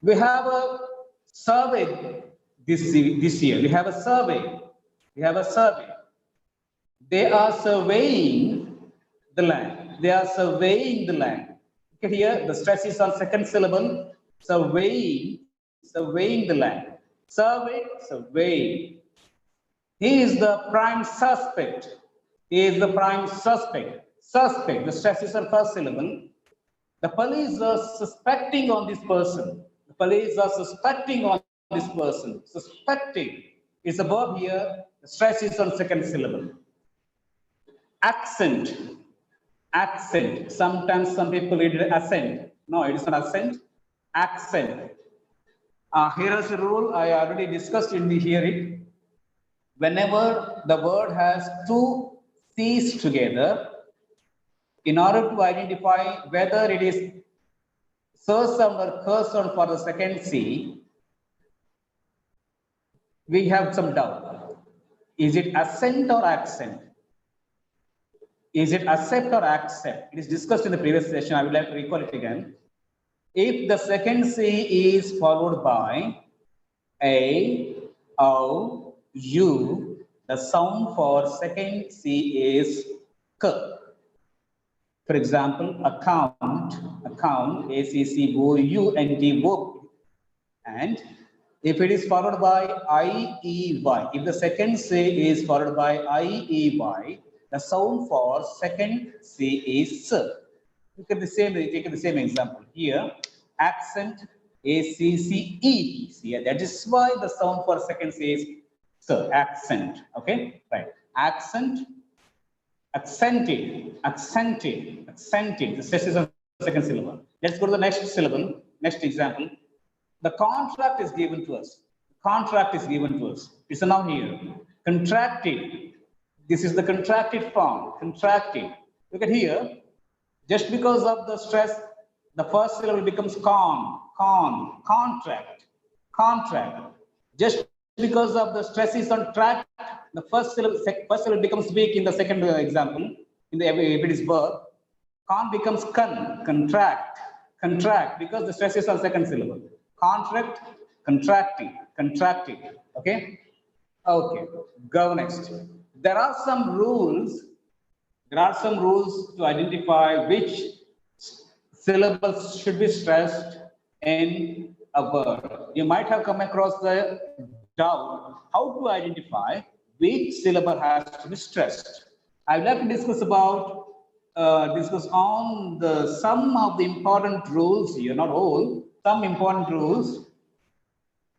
We have a survey this year. We have a survey. They are surveying the land. Look at here, the stress is on second syllable. Surveying the land. Surveying. He is the prime suspect. Suspect. The stress is on first syllable. The police are suspecting on this person. Suspecting is a verb here. The stress is on second syllable. Accent. Sometimes some people read it accent. No, it is not accent. Accent. Here is a rule I already discussed in the hearing. Whenever the word has two C's together, in order to identify whether it is sur sound or cur sound for the second C, we have some doubt. Is it accent or accent? Is it accept or accept? It is discussed in the previous session. I would like to recall it again. If the second C is followed by A, O, U, the sound for second C is K. For example, account, A-C-C-O-U-N-T, and if it is followed by I-E-Y, if the second C is followed by I-E-Y, the sound for second C is S. Look at the same, take the same example here. Accent, A-C-C-E-T. See, that is why the sound for second C is S, accent. Okay, right. Accent, accented. The stress is on second syllable. Let's go to the next syllable, next example. The contract is given to us. It's a noun here. Contracted. This is the contracted form. Contracted. Look at here. Just because of the stress, the first syllable becomes contract. Just because of the stress is on track, the first syllable becomes weak in the second example. In the if it is verb, con becomes contract, because the stress is on second syllable. Contract, contracting. Okay. Okay, go next. There are some rules. There are some rules to identify which syllables should be stressed in a word. You might have come across the doubt how to identify which syllable has to be stressed. I would like to discuss about discuss on the some of the important rules here, not all, some important rules.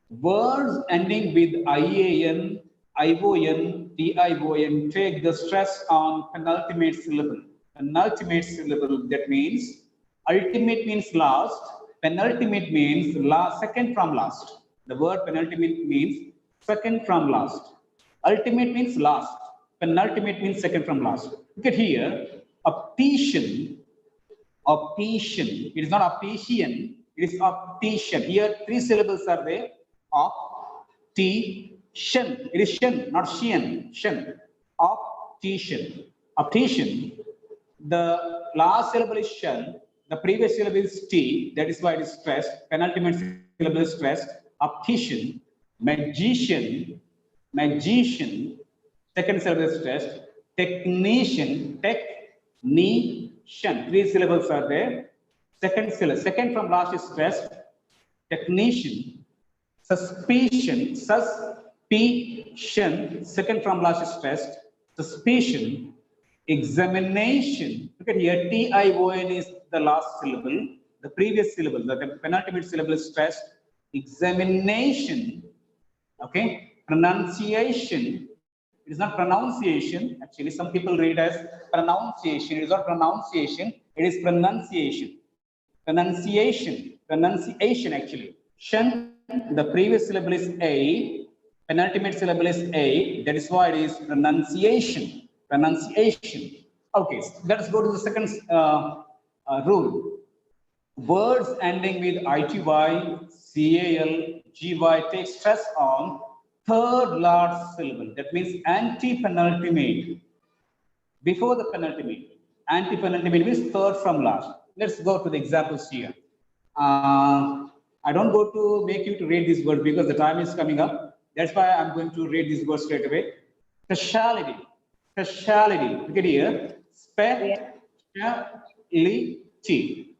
Words ending with IAN, ION, DION take the stress on penultimate syllable. Penultimate syllable, that means ultimate means last, penultimate means last, second from last. The word penultimate means second from last. Ultimate means last, penultimate means second from last. Look at here, optician, optician. It is not optician, it is optician. Here, three syllables are there. Optician. It is shin, not shean. Shin. Optician. Optician. The last syllable is shin. The previous syllable is T. That is why it is stressed. Penultimate syllable is stressed. Optician. Magician. Magician. Second syllable is stressed. Technician. Technician. Three syllables are there. Second syllable. Second from last is stressed. Technician. Suspicion, suspicion, second from last is stressed. Suspicion, examination. Look at here, TION is the last syllable. The previous syllable, the penultimate syllable is stressed. Examination, okay. Pronunciation. It is not pronunciation. Actually, some people read as pronunciation. It is not pronunciation. It is pronunciation. Pronunciation. Pronunciation, actually. Shan. The previous syllable is A, penultimate syllable is A, that is why it is pronunciation. Pronunciation. Okay, so let's go to the second rule. Words ending with ITY, CAL, GY take stress on third last syllable. That means anti-penultimate. Before the penultimate. Anti-penultimate means third from last. Let's go to the examples here. I don't go to make you to read this word because the time is coming up. That's why I'm going to read this word straight away. Speciality. Speciality. Look at here. Speciality. T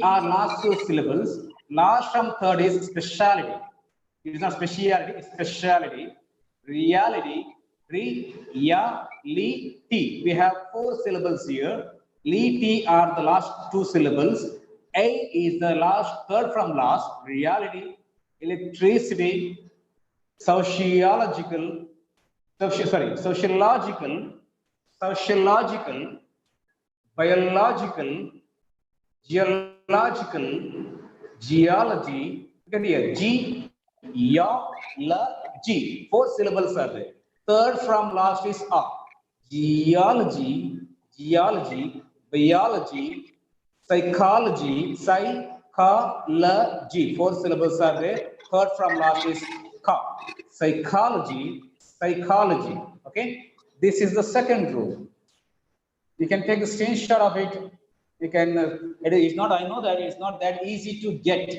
are last two syllables. Last from third is speciality. It is not speciality, it's speciality. Reality. Reality. We have four syllables here. Li are the last two syllables. A is the last, third from last, reality, electricity, sociological, biological, geological, geology, look at here, geology, four syllables are there. Third from last is A. Geology, biology, psychology, psychology. Four syllables are there. Third from last is ka. Psychology. Okay. This is the second rule. You can take a screenshot of it. You can. It is not. I know that it's not that easy to get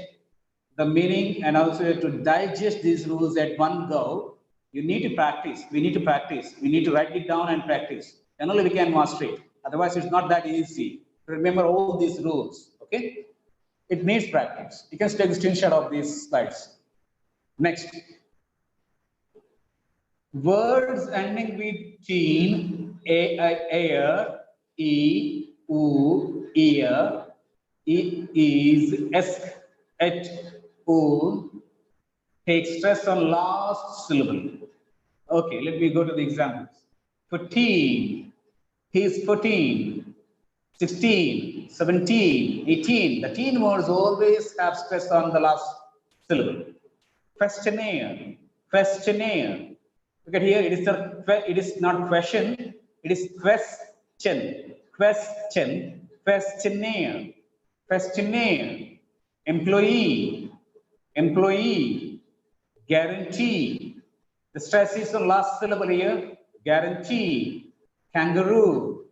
the meaning and also to digest these rules at one go. You need to practice. We need to practice. We need to write it down and practice. Then only we can master it. Otherwise, it's not that easy. Remember all these rules, okay? It needs practice. You can take a screenshot of these slides. Next. Words ending with teen, air, e, u, ear, is, esk, et, u, take stress on last syllable. Okay, let me go to the examples. 14, he is 14. 16, 17, 18. The teen words always have stress on the last syllable. Questionnaire. Look at here, it is not question, it is question. Questionnaire. Employee. Guarantee. The stress is on last syllable here. Guarantee. Kangaroo.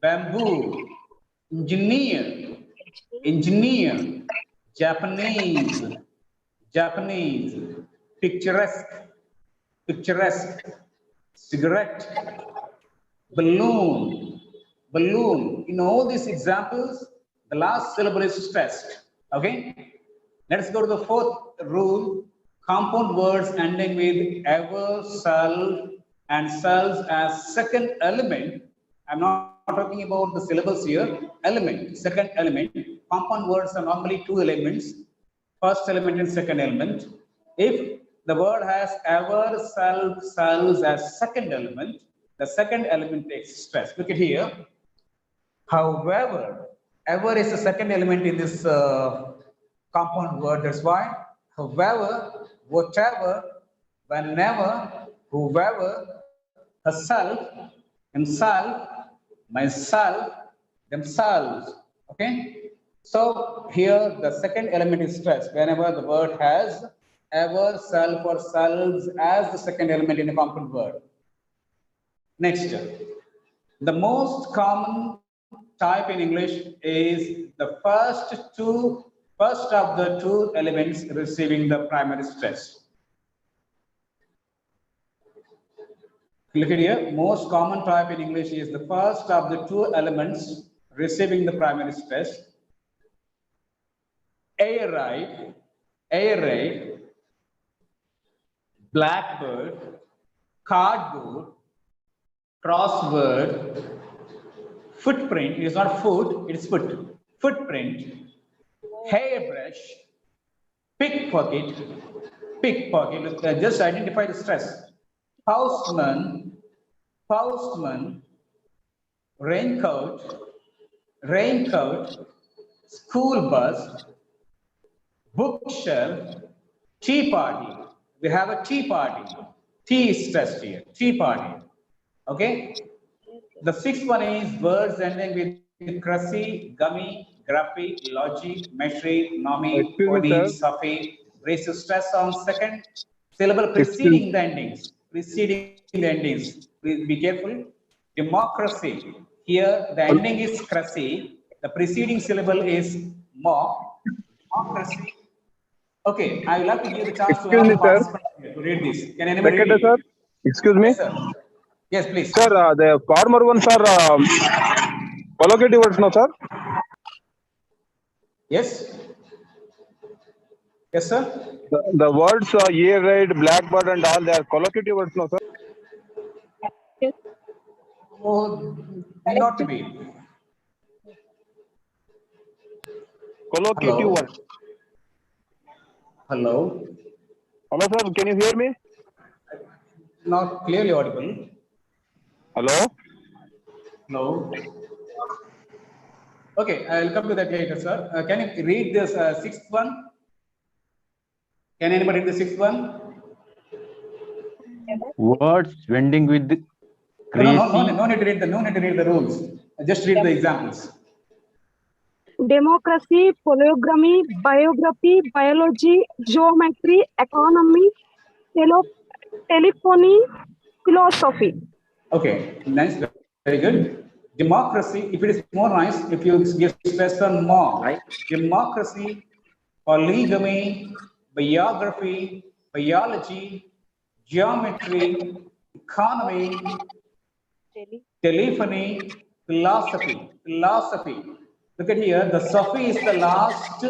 Bamboo, engineer, Japanese, picturesque, picturesque, cigarette, balloon, balloon. In all these examples, the last syllable is stressed. Okay. Let's go to the fourth rule. Compound words ending with ever, self, and selves as second element. I'm not talking about the syllables here. Element, second element. Compound words are normally two elements. First element and second element. If the word has ever, self, selves as second element, the second element takes stress. Look at here. However, ever is the second element in this compound word. That's why. However, whatever, whenever, whoever, herself, himself, myself, themselves. Okay. So here the second element is stressed whenever the word has ever, self, or selves as the second element in a compound word. Next, the most common type in English is the first of the two elements receiving the primary stress. Look at here, most common type in English is the first of the two elements receiving the primary stress. Air raid, blackbird, cardboard, crossword, footprint. It is not foot, it is foot. Footprint, hairbrush, pickpocket. Just identify the stress. Postman, raincoat, school bus, bookshelf, tea party. We have a tea party. Tea is stressed here. Tea party. Okay. The sixth one is words ending with crusty, gummy, gruffy, logy, meshy, nomi, pony, suffy. Raise stress on second syllable preceding the endings. Be careful. Democracy. Here the ending is crusty. The preceding syllable is mo. Democracy. Okay, I will have to give the chance to all the participants to read this. Can anybody read it? Sir? Excuse me. Yes, sir. Yes, please. Sir, the former ones are collocative words, no, sir? Yes. Yes, sir. The words ear raid, blackbird, and all, they are collocative words, no, sir? Oh, not to be. Collocative Hello. words. Hello. Hello, sir. Can you hear me? Not clearly audible. Hello? No. Okay, I'll come to that later, sir. Can you read this sixth one? Can anybody read the sixth one? Words ending with crazy. No need to read the rules. Just read the examples. Democracy, polygamy, biography, biology, geometry, economy, telephony, philosophy. Okay, nice, very good. Democracy, if it is more nice, if you give stress on more. Right. Democracy, polygamy, biography, biology, geometry, economy, telephony, philosophy. Look at here, the Sophie is the last,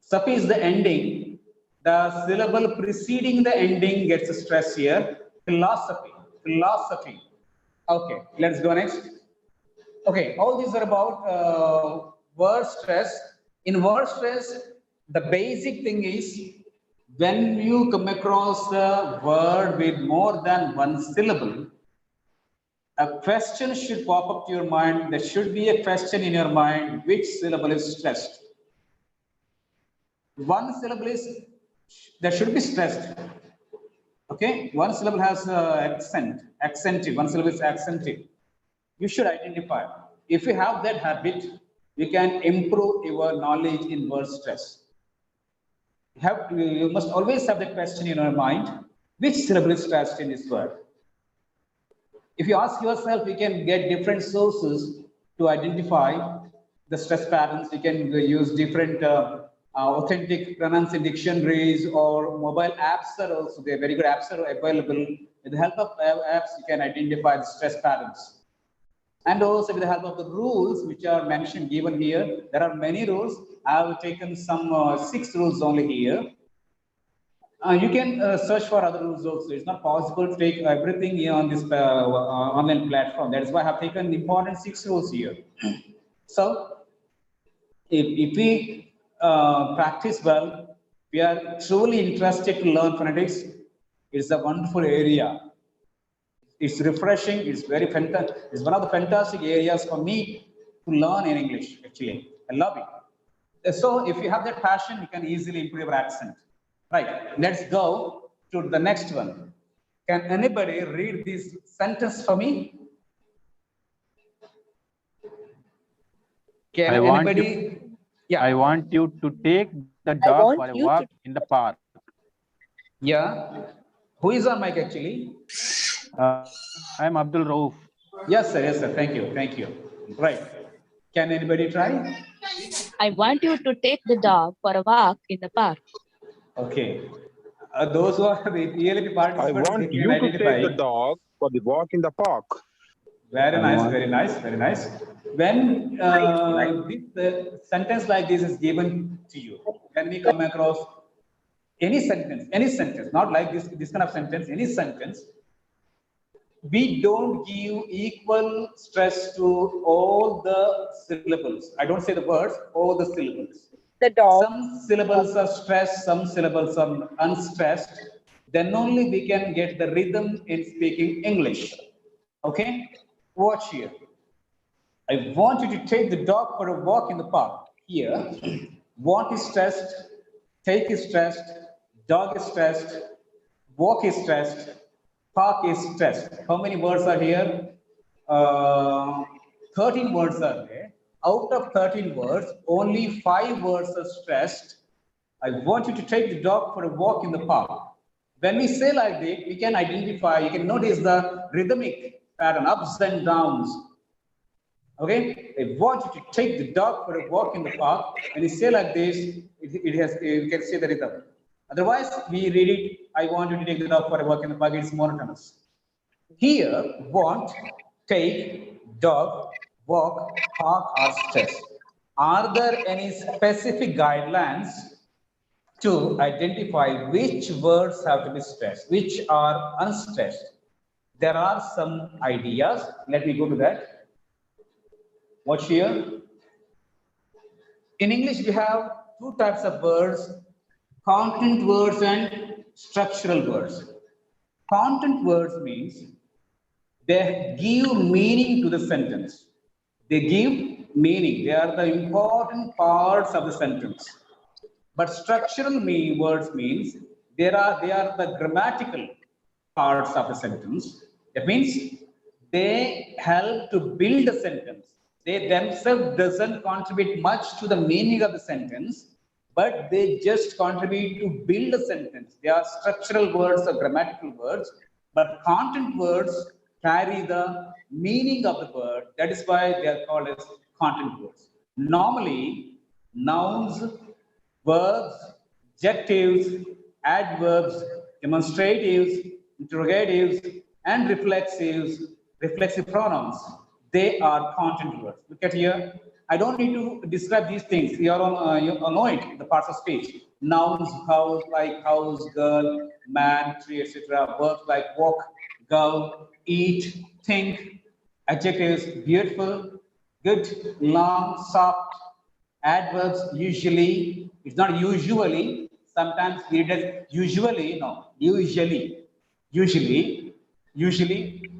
Sophie is the ending. The syllable preceding the ending gets stress here. Philosophy. Okay, let's go next. Okay, all these are about word stress. In word stress, the basic thing is when you come across a word with more than one syllable, a question should pop up to your mind. There should be a question in your mind, which syllable is stressed? One syllable is, there should be stressed. Okay, one syllable has accentive, one syllable is accentive. You should identify. If you have that habit, you can improve your knowledge in word stress. You must always have that question in your mind, which syllable is stressed in this word? If you ask yourself, you can get different sources to identify the stress patterns. You can use different authentic pronouncing dictionaries or mobile apps are also there. Very good apps are available. With the help of apps, you can identify the stress patterns. And also with the help of the rules which are mentioned given here, there are many rules. I have taken some 6 rules only here. You can search for other rules also. It's not possible to take everything here on this online platform. That is why I have taken important 6 rules here. So if we practice well, we are truly interested to learn phonetics. It's a wonderful area. It's refreshing. It's very fantastic. It's one of the fantastic areas for me to learn in English, actually. I love it. So if you have that passion, you can easily improve your accent. Right, let's go to the next one. Can anybody read this sentence for me? Can anybody? Yeah. I want you to take the dog for a walk in the park. Yeah. Who is on mic actually? I'm Abdul Rauf. Yes, sir. Yes, sir. Thank you. Thank you. Right. Can anybody try? I want you to take the dog for a walk in the park. Okay. Those who are the ELP participants, I want you to take the dog for the walk in the park. Very nice, very nice, very nice. When this sentence like this is given to you, when we come across any sentence, not like this kind of sentence, any sentence, we don't give equal stress to all the syllables. I don't say the words, all the syllables. The dog. Some syllables are stressed, some syllables are unstressed. Then only we can get the rhythm in speaking English. Okay? Watch here. I want you to take the dog for a walk in the park. Here, want is stressed, take is stressed, dog is stressed, walk is stressed, park is stressed. How many words are here? 13 words are there. Out of 13 words, only 5 words are stressed. I want you to take the dog for a walk in the park. When we say like this, we can identify, you can notice the rhythmic pattern, ups and downs. Okay, I want you to take the dog for a walk in the park. When you say like this, you can see the rhythm. Otherwise, we read it, I want you to take the dog for a walk in the park, it's monotonous. Here, want, take, dog, walk, park are stressed. Are there any specific guidelines to identify which words have to be stressed, which are unstressed? There are some ideas. Let me go to that. Watch here. In English, we have 2 types of words, content words and structural words. Content words means they give meaning to the sentence. They give meaning. They are the important parts of the sentence. But structural words means they are the grammatical parts of the sentence. That means they help to build a sentence. They themselves doesn't contribute much to the meaning of the sentence, but they just contribute to build a sentence. They are structural words or grammatical words, but content words carry the meaning of the word. That is why they are called as content words. Normally, nouns, verbs, adjectives, adverbs, demonstratives, interrogatives, and reflexive pronouns, they are content words. Look at here. I don't need to describe these things. You all know it, the parts of speech. Nouns, house, like house, girl, man, tree, etc. Verbs like walk, go, eat, think. Adjectives, beautiful, good, long, soft. Adverbs, usually. It's not usually. Sometimes we read it usually. No, usually,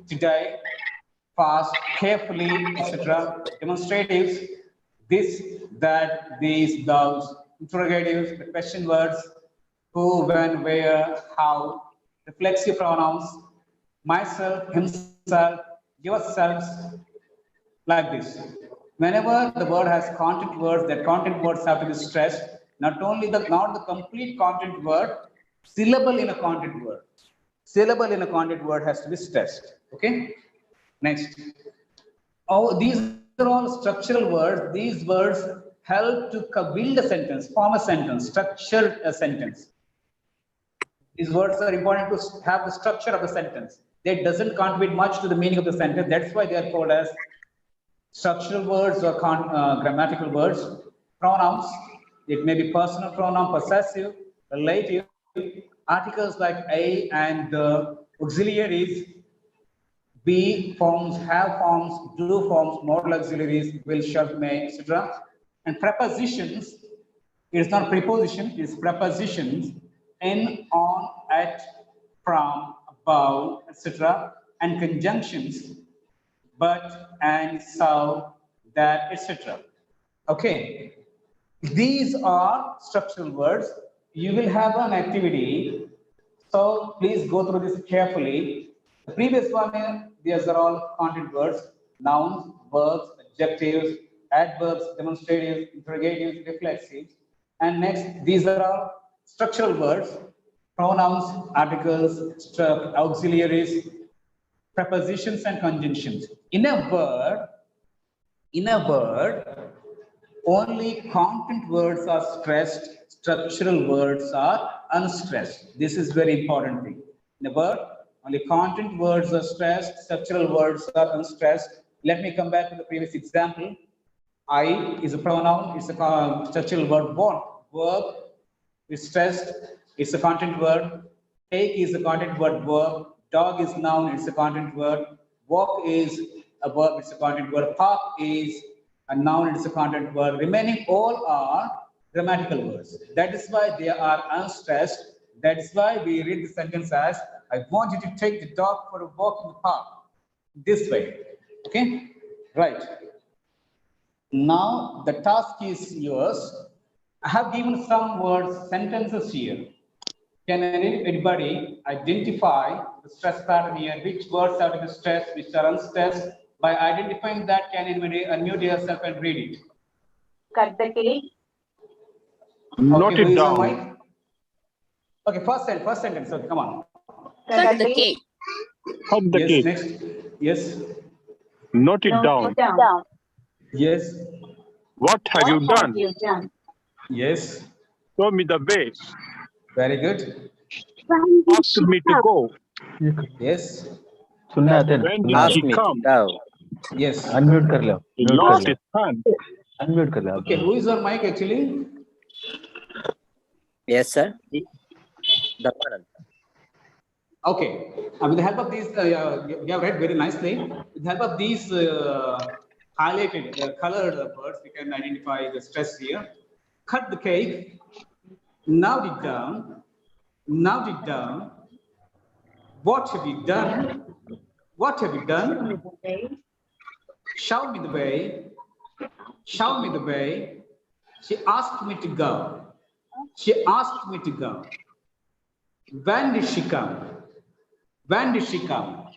today, fast, carefully, etc. Demonstratives, this, that, these, those. Interrogatives, the question words, who, when, where, how. Reflexive pronouns, myself, himself, yourselves, like this. Whenever the word has content words, that content words have to be stressed. Not the complete content word, syllable in a content word. Syllable in a content word has to be stressed. Okay. Next. Oh, these are all structural words. These words help to build a sentence, form a sentence, structure a sentence. These words are important to have the structure of the sentence. They doesn't contribute much to the meaning of the sentence. That's why they are called as structural words or grammatical words. Pronouns, it may be personal pronoun, possessive, relative, articles like a and auxiliaries, be forms, have forms, do forms, modal auxiliaries, will, shall, may, etc. And prepositions, it is not preposition, it is prepositions, in, on, at, from, about, etc. And conjunctions, but, and, so, that, etc. Okay, these are structural words. You will have an activity, so please go through this carefully. The previous one, these are all content words, nouns, verbs, adjectives, adverbs, demonstratives, interrogatives, reflexives. And next, these are all structural words, pronouns, articles, auxiliaries, prepositions, and conjunctions. In a word, only content words are stressed, structural words are unstressed. This is very important thing. In a word, only content words are stressed, structural words are unstressed. Let me come back to the previous example. I is a pronoun, it's a structural word. Want, verb is stressed, it's a content word. Take is a content word, verb. Dog is noun, it's a content word. Walk is a verb, it's a content word. Park is a noun, it's a content word. Remaining all are grammatical words. That is why they are unstressed. That is why we read the sentence as, I want you to take the dog for a walk in the park. This way. Okay? Right. Now the task is yours. I have given some words, sentences here. Can anybody identify the stress pattern here? Which words are to be stressed, which are unstressed? By identifying that, can anybody unmute yourself and read it? Cut the cake. Note Okay, it down. Okay, first sentence. Okay, come on. Cut the cake. Cut the Yes, cake. next. Yes. Note it down. Yes. What have you done? Yes. Show me the way. Very good. Ask me to go. Yes. When did Ask she me come? to go. Yes. Unmute कर लो. He Mute lost कर his hand. लो. Unmute कर लो. Okay, who is on mic actually? Yes, sir. Damanand. Okay. With the help of these, you have read very nicely. With the help of these highlighted, colored words, we can identify the stress here. Cut the cake. Now it down. Now it down. What have you done? What have you done? Show me the way. Show me the way. She asked me to go. She asked me to go. When did she come? When did she come?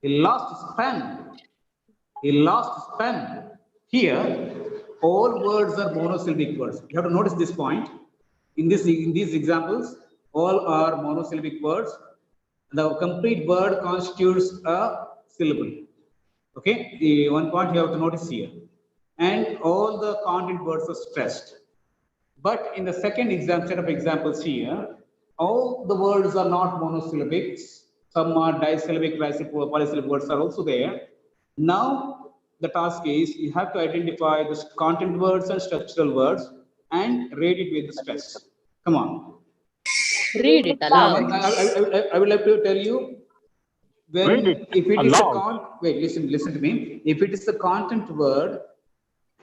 He lost his pen. He lost his pen. Here, all words are monosyllabic words. You have to notice this point. In these examples, all are monosyllabic words. The complete word constitutes a syllable. Okay, the one point you have to notice here. And all the content words are stressed. But in the second set of examples here, all the words are not monosyllabics. Some are disyllabic, trisyllabic, polysyllabic words are also there. Now, the task is you have to identify the content words and structural words and read it with the stress. Come on. Read it aloud. I would like to tell you, when if it is a wait, listen to me. If it is a content word,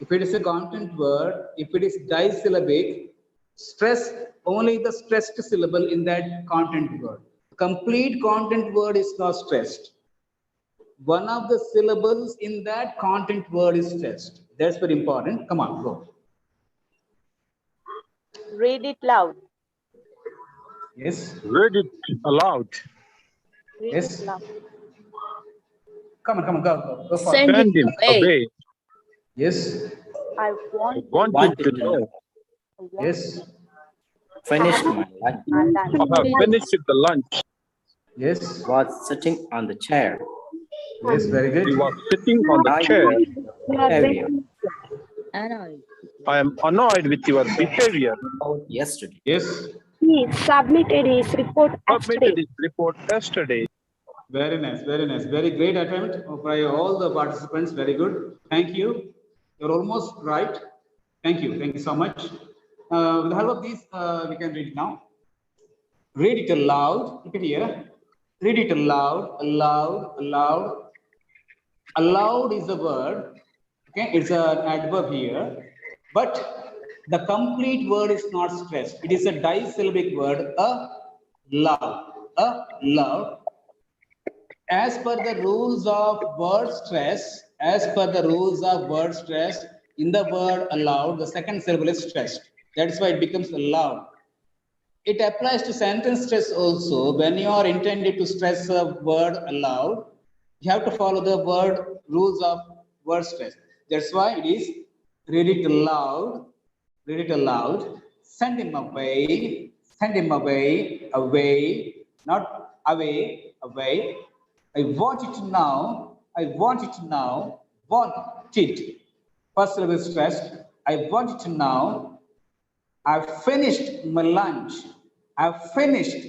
if it is disyllabic, stress only the stressed syllable in that content word. Complete content word is not stressed. One of the syllables in that content word is stressed. That's very important. Come on, go. Read it loud. Yes. Read it aloud. Yes. Come on, go. Send him away. Yes. I Want you to know. Yes. Finished my lunch. I have finished the lunch. Yes. Was sitting on the chair. Yes, very good. He was sitting on the chair. Heavier. Annoying. I am annoyed with your behavior. Yesterday. Yes. He submitted his report Submitted yesterday. this report yesterday. Very nice, very nice. Very great attempt by all the participants. Very good. Thank you. You're almost right. Thank you. Thank you so much. With the help of these, we can read it now. Read it aloud. Look at here. Read it aloud, aloud, aloud. Aloud is a word. Okay, it's an adverb here. But the complete word is not stressed. It is a disyllabic word, loud, loud. As per the rules of word stress, in the word aloud, the second syllable is stressed. That's why it becomes loud. It applies to sentence stress also. When you are intended to stress a word aloud, you have to follow the word rules of word stress. That's why it is read it aloud, send him away, away, not away, away. I want it now, want it. First syllable is stressed. I want it now. I've finished my lunch. Finished.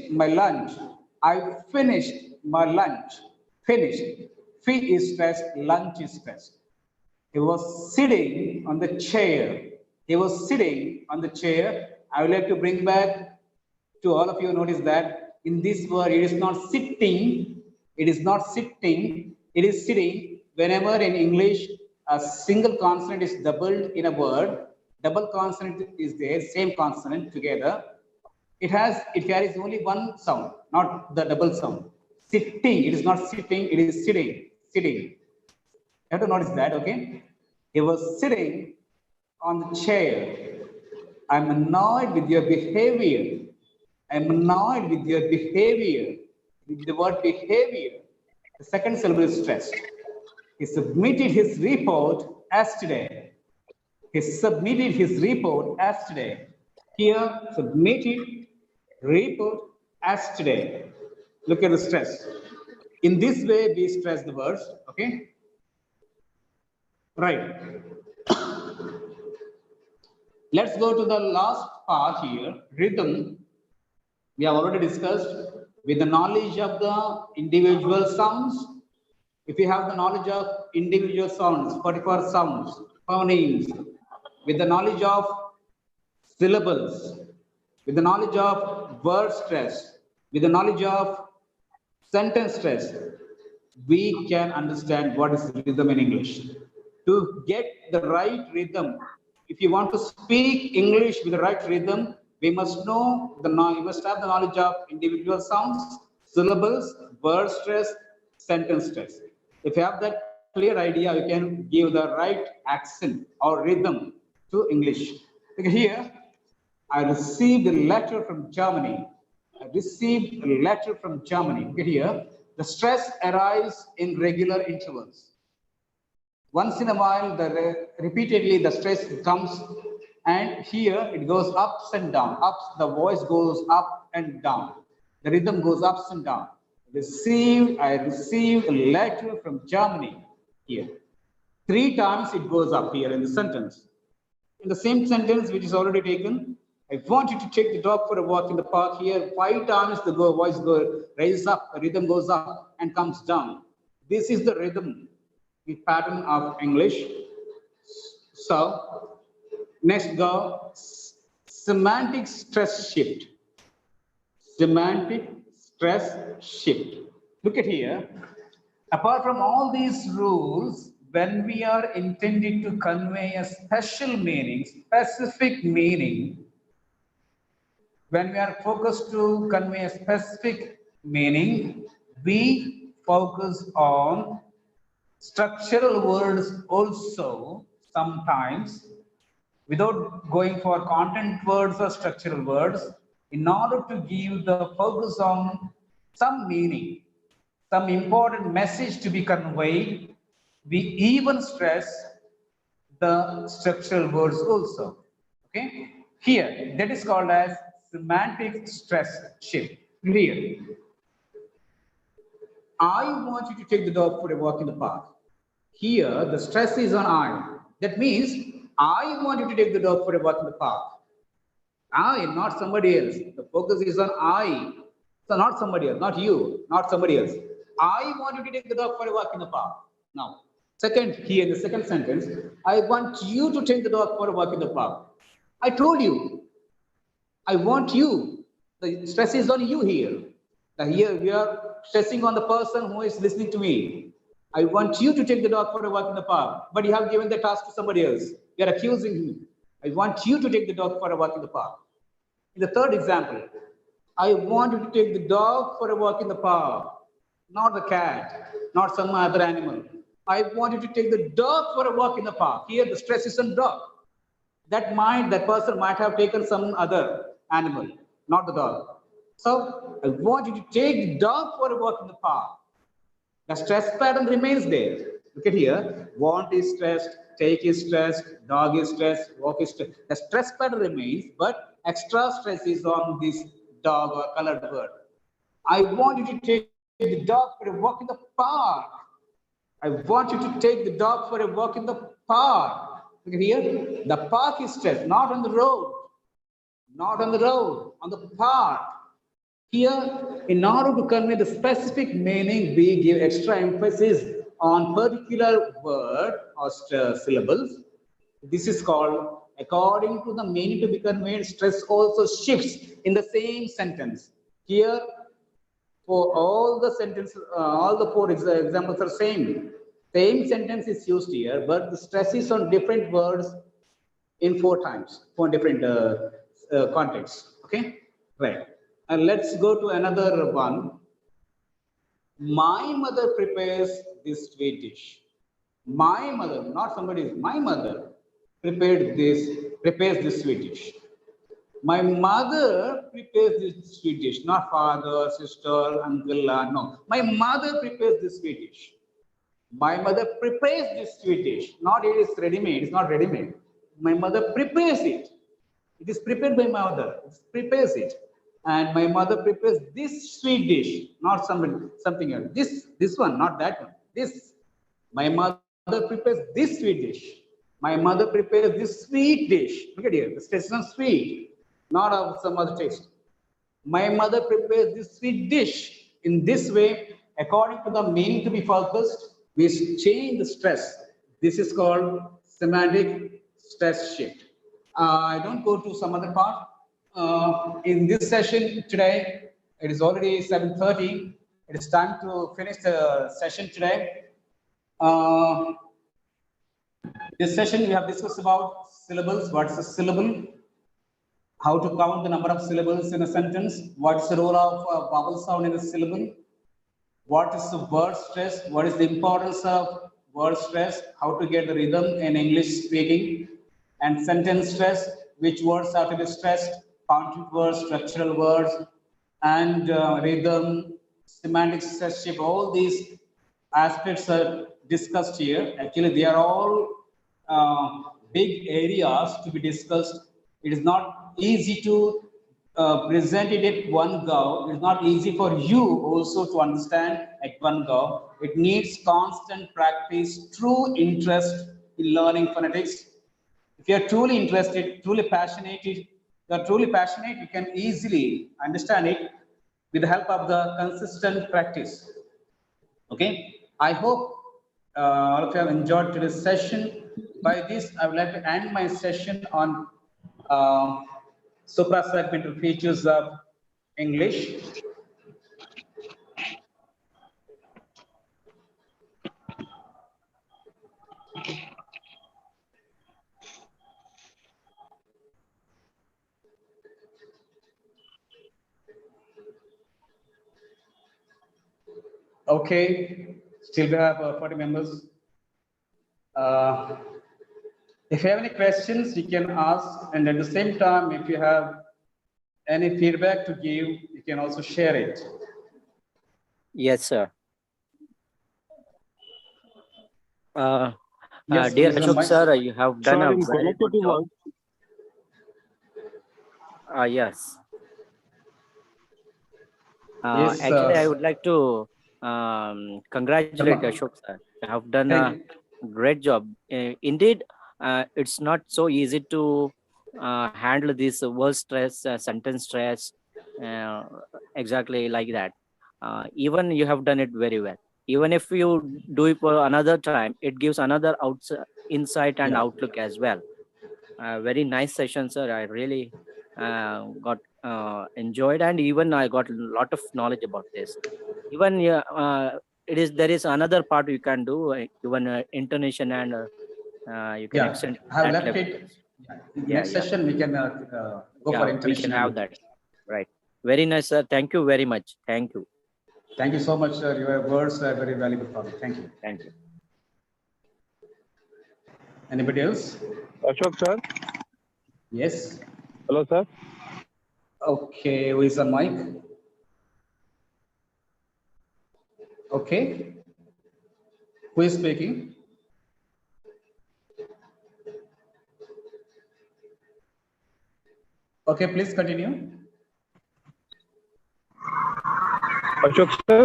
Feet is stressed, lunch is stressed. He was sitting on the chair. I would like to bring back to all of you, notice that in this word, it is not sitting, it is sitting. Whenever in English, a single consonant is doubled in a word, double consonant is there, same consonant together. It carries only one sound, not the double sound. Sitting, it is not sitting, it is sitting. You have to notice that, okay? He was sitting on the chair. I'm annoyed with your behavior. With the word behavior, the second syllable is stressed. He submitted his report yesterday. Here, submitted report yesterday. Look at the stress. In this way, we stress the words, okay? Right. Let's go to the last part here, rhythm. We have already discussed with the knowledge of the individual sounds. If you have the knowledge of individual sounds, particular sounds, phonemes, with the knowledge of syllables, with the knowledge of word stress, with the knowledge of sentence stress, we can understand what is rhythm in English. To get the right rhythm, if you want to speak English with the right rhythm, we must have the knowledge of individual sounds, syllables, word stress, sentence stress. If you have that clear idea, you can give the right accent or rhythm to English. Here, I received a letter from Germany. Look here, the stress arises in regular intervals. Once in a while, repeatedly the stress comes, and here it goes ups and down. The voice goes up and down. The rhythm goes ups and down. I received a letter from Germany here. 3 times it goes up here in the sentence. In the same sentence, which is already taken, I want you to take the dog for a walk in the park here. 5 times the voice raises up, the rhythm goes up and comes down. This is the rhythm, the pattern of English. So, next go, semantic stress shift. Look at here. Apart from all these rules, when we are intended to convey a specific meaning, when we are focused to convey a specific meaning, we focus on structural words also sometimes, without going for content words or structural words, in order to give the focus on some meaning, some important message to be conveyed, we even stress the structural words also. Okay, here that is called as semantic stress shift. Here, I want you to take the dog for a walk in the park. Here, the stress is on I. That means I want you to take the dog for a walk in the park. I, not somebody else. The focus is on I. So not somebody else, not you, not somebody else. I want you to take the dog for a walk in the park. Now, second, here in the second sentence, I want you to take the dog for a walk in the park. I told you. I want you. The stress is on you here. Now here we are stressing on the person who is listening to me. I want you to take the dog for a walk in the park, but you have given the task to somebody else. You are accusing me. I want you to take the dog for a walk in the park. In the third example, I want you to take the dog for a walk in the park, not the cat, not some other animal. I want you to take the dog for a walk in the park. Here the stress is on dog. That person might have taken some other animal, not the dog. So I want you to take the dog for a walk in the park. The stress pattern remains there. Look at here. Want is stressed, take is stressed, dog is stressed, walk is stressed. The stress pattern remains, but extra stress is on this dog or colored bird. I want you to take the dog for a walk in the park. I want you to take the dog for a walk in the park. Look at here. The park is stressed, not on the road. Not on the road, on the park. Here, in order to convey the specific meaning, we give extra emphasis on particular word or syllables. This is called, according to the meaning to be conveyed, stress also shifts in the same sentence. Here, for all the sentences, all the four examples are same. Same sentence is used here, but the stress is on different words in 4 times, 4 different contexts. Okay, right. And let's go to another one. My mother prepares this sweet dish. My mother, not somebody's, my mother prepares this sweet dish. My mother prepares this sweet dish, not father, sister, uncle, no. My mother prepares this sweet dish. My mother prepares this sweet dish, not it is ready-made, it's not ready-made. My mother prepares it. It is prepared by my mother, it prepares it. And my mother prepares this sweet dish, not something else. This one, not that one. This. My mother prepares this sweet dish. My mother prepares this sweet dish. Look at here, the stress is on sweet, not of some other taste. My mother prepares this sweet dish. In this way, according to the meaning to be focused, we change the stress. This is called semantic stress shift. I don't go to some other part. In this session today, it is already 7:30. It is time to finish the session today. This session we have discussed about syllables. What is a syllable? How to count the number of syllables in a sentence? What's the role of vowel sound in a syllable? What is the word stress? What is the importance of word stress? How to get the rhythm in English speaking? And sentence stress, which words are to be stressed? Content words, structural words, and rhythm, semantic stress shift. All these aspects are discussed here. Actually, they are all big areas to be discussed. It is not easy to present it at one go. It is not easy for you also to understand at one go. It needs constant practice, true interest in learning phonetics. If you are truly interested, truly passionate, you can easily understand it with the help of the consistent practice. Okay, I hope all of you have enjoyed today's session. By this, I would like to end my session on Supra segmental features of English. Okay, still we have 40 members. If you have any questions, you can ask, and at the same time, if you have any feedback to give, you can also share it. Yes, sir. Yes, dear please, Ashok sir, you have done Sir, a in very good qualitative job. work. Yes. Yes, Actually, I would like to congratulate Sharma. Ashok sir. You have done Thank a you. great job. Indeed, it's not so easy to handle this word stress, sentence stress, uh, exactly like that. Even you have done it very well. Even if you do it for another time, it gives another insight and Yeah. outlook as well. Very nice session, sir. I really got enjoyed, and even I got a lot of knowledge about this. Even there is another part you can do, even intonation, and you can Yeah, extend I have that left level. it. Yeah. In the Yeah, next yeah, session, we can go for we can intonation. have that. Right. Very nice, sir. Thank you very much. Thank you. Thank you so much, sir. Your words are very valuable for me. Thank you. Thank you. Anybody else? Ashok sir. Yes. Hello sir. Okay, who is on mic? Okay. Who is speaking? Okay, please continue. Ashok sir.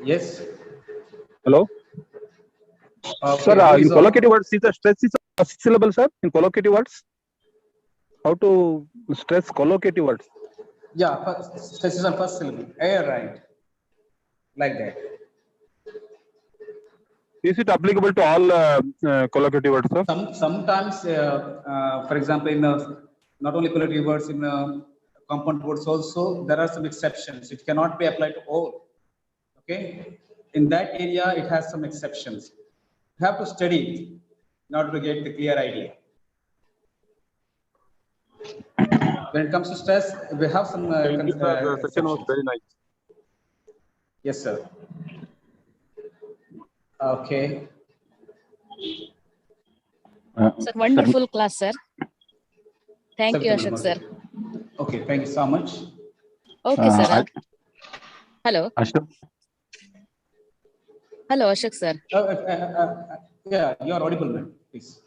Yes. Hello. Okay, Sir, who in is on? collocative words, is the stress is a syllable, sir? In collocative words, how to stress collocative words? Yeah, stress is on first syllable. Yeah, right. Like that. Is it applicable to all collocative words, sir? Sometimes, for example, in not only collocative words, in compound words also, there are some exceptions. It cannot be applied to all. Okay, in that area, it has some exceptions. You have to study it in order to get the clear idea. When it comes to stress, we have some Thank you, sir. The session was exceptions. very nice. Yes, sir. Okay. Sir, wonderful class, sir. Thank you, Ashok, sir. Okay, thank you so much. Okay, sir. Hello. Ashok. Hello, Ashok, sir. Yeah, you are audible, man. Please.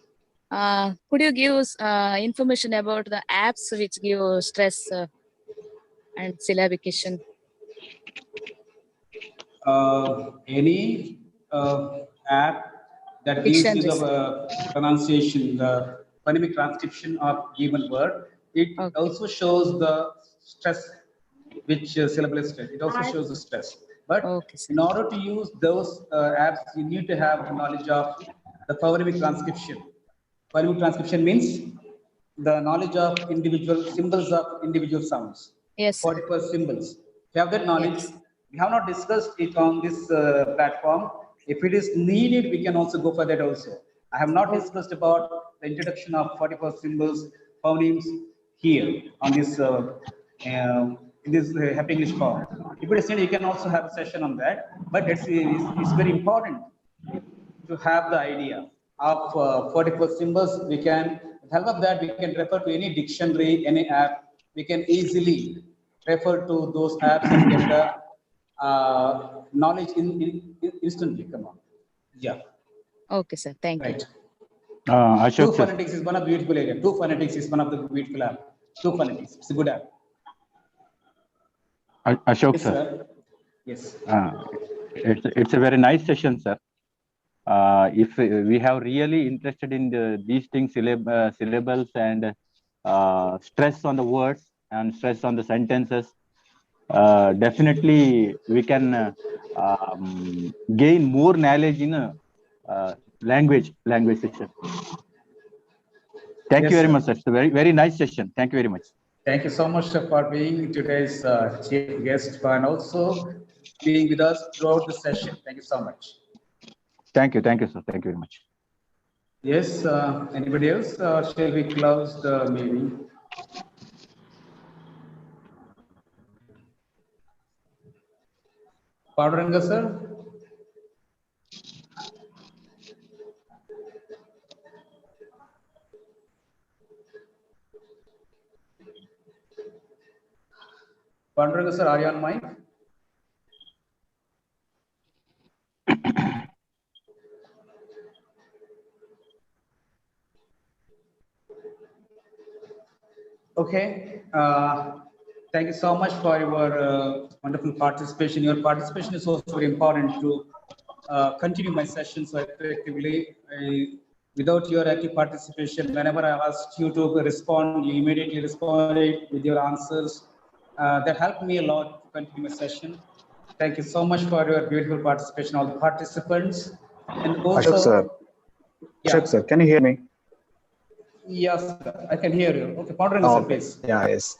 Could you give us information about the apps which give stress and syllabication? Any app that gives you Dictionaries. the pronunciation, the phonemic transcription of given word, it also shows the stress which syllable is stress. It also shows the stress. But in order to use those apps, you need to have the knowledge of the phonemic transcription. Phonemic transcription means the knowledge of individual symbols of individual sounds. Yes. 40+ symbols. If you have that knowledge, we have not discussed it on this platform. If it is needed, we can also go for that also. I have not discussed about the introduction of 40+ symbols, phonemes here on this in this Happy English form. If it is needed, you can also have a session on that. But it's very important to have the idea of 40+ symbols. We can, with help of that, we can refer to any dictionary, any app. We can easily refer to those apps and get the knowledge instantly. Come on. Yeah. Okay, sir. Thank you. Ashok, sir. Phonetics is one of the beautiful area. Phonetics is one of the beautiful app. Phonetics. It's a good app. Ashok, Yes, sir. sir. Yes. It's a very nice session, sir. If we have really interested in these things, syllables and stress on the words and stress on the sentences, definitely we can gain more knowledge in language session. Thank you very much, sir. It's a very nice session. Thank you very much. Thank you so much for being today's chief guest and also being with us throughout the session. Thank you so much. Thank you, sir. Thank you very much. Yes, anybody else? Shall we close the meeting? Paduranga, sir? Paduranga, sir, are you on mic? Okay. Thank you so much for your wonderful participation. Your participation is also very important to continue my session so effectively. Without your active participation, whenever I asked you to respond, you immediately responded with your answers. That helped me a lot to continue the session. Thank you so much for your beautiful participation, all the participants. And also, Ashok sir. yeah. Ashok sir, can you hear me? Yes, sir, I can hear you. Okay, Panduranga sir, please. Yeah, yes.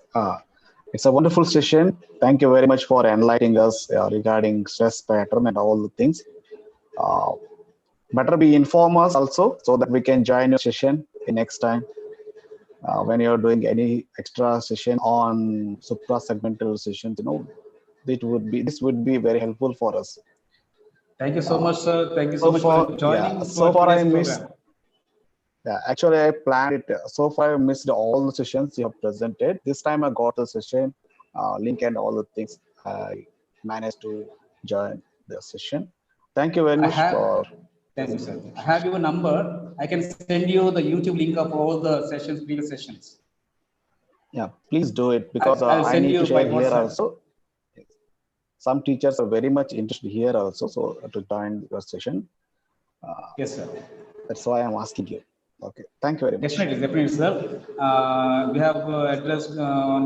It's a wonderful session. Thank you very much for enlightening us regarding stress pattern and all the things. Better be inform us also so that we can join your session the next time. When you're doing any extra session on supra segmental sessions, this would be very helpful for us. Thank you so much, sir. Thank you so much for joining. Yeah, so far I missed. Program. Yeah, actually I planned it. So far I missed all the sessions you have presented. This time I got the session link and all the things. I managed to join the session. Thank you very much for. Thank you, sir. I have your number. I can send you the YouTube link of all the sessions, previous sessions. Yeah, please do it because I need to share here WhatsApp. also. Some teachers are very much interested here also, so to join your session. Yes, sir. That's why I'm asking you. Okay, thank you very much. Definitely, sir. We have addressed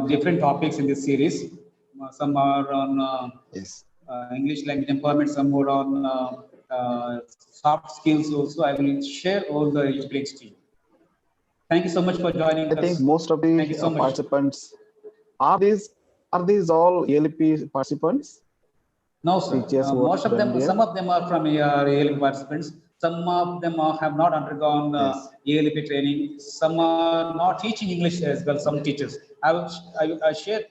different topics in this series. Some are on English language empowerment, some more on soft skills also. I will share all the links to you. Thank you so much for joining us. I think most of the participants are these all ELP participants? No, sir. Most of them, some of them are from ELP participants. Some of them have not undergone ELP training. Some are not teaching English as well. Some teachers. I shared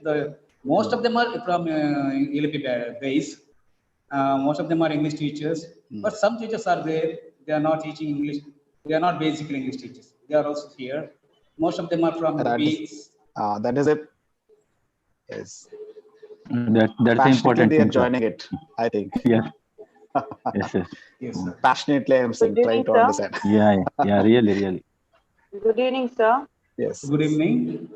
most of them are from ELP base. Most of them are English teachers, but some teachers are there. They are not teaching English. They are not basically English teachers. They are also here. Most of them are from that is it. Yes. That's important. They are joining it, I think. Yeah. Yes. Passionately, I'm saying, trying to understand. Yeah, really. Good evening, sir. Yes. Good evening.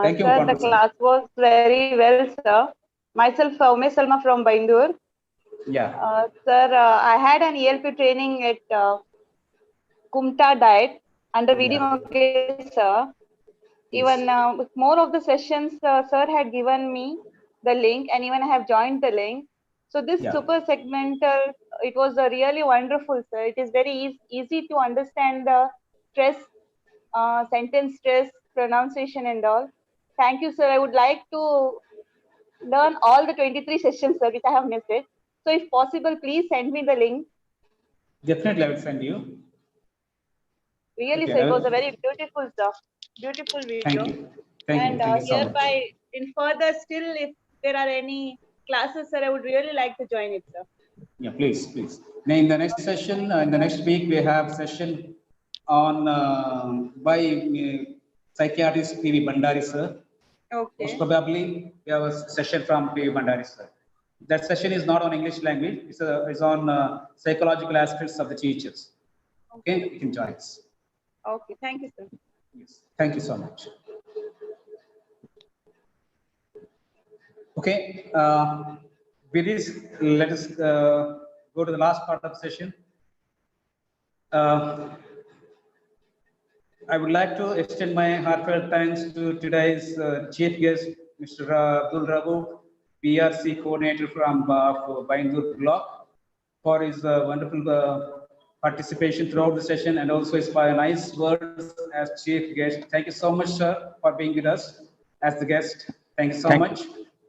Thank you, sir, the class was very well, sir. Myself, Ume Salma from Baindur. Yeah. Sir, I had an ELP training at Kumta Diet under VD sir. Even more of the sessions, sir had given me the link, and even I have joined the link. So this super segmental, it was really wonderful, sir. It is very easy to understand the stress, sentence stress, pronunciation and all. Thank you, sir. I would like to learn all the 23 sessions, sir, which I have missed it. So if possible, please send me the link. Definitely, I will send you. Really, sir, it was a very beautiful stuff. Beautiful video. Thank you. Thank you so hereby, in further, still, if there are any classes, sir, I would really like to join it, sir. Yeah, please. Now, in the next session, in the next week, we have session on by psychiatrist P.V. Bhandari, sir. Okay. Most probably, we have a session from P.V. Bhandari, sir. That session is not on English language. It's on psychological aspects of the teachers. Okay, you can join us. Okay, thank you, sir. Yes, thank you so much. Okay, with this, let us go to the last part of the session. I would like to extend my heartfelt thanks to today's chief guest, Mr. Abdul Rabu, PRC coordinator from Baindur block, for his wonderful participation throughout the session, and also his nice words as chief guest. Thank you so much, sir, for being with us as the guest. Thank you so much.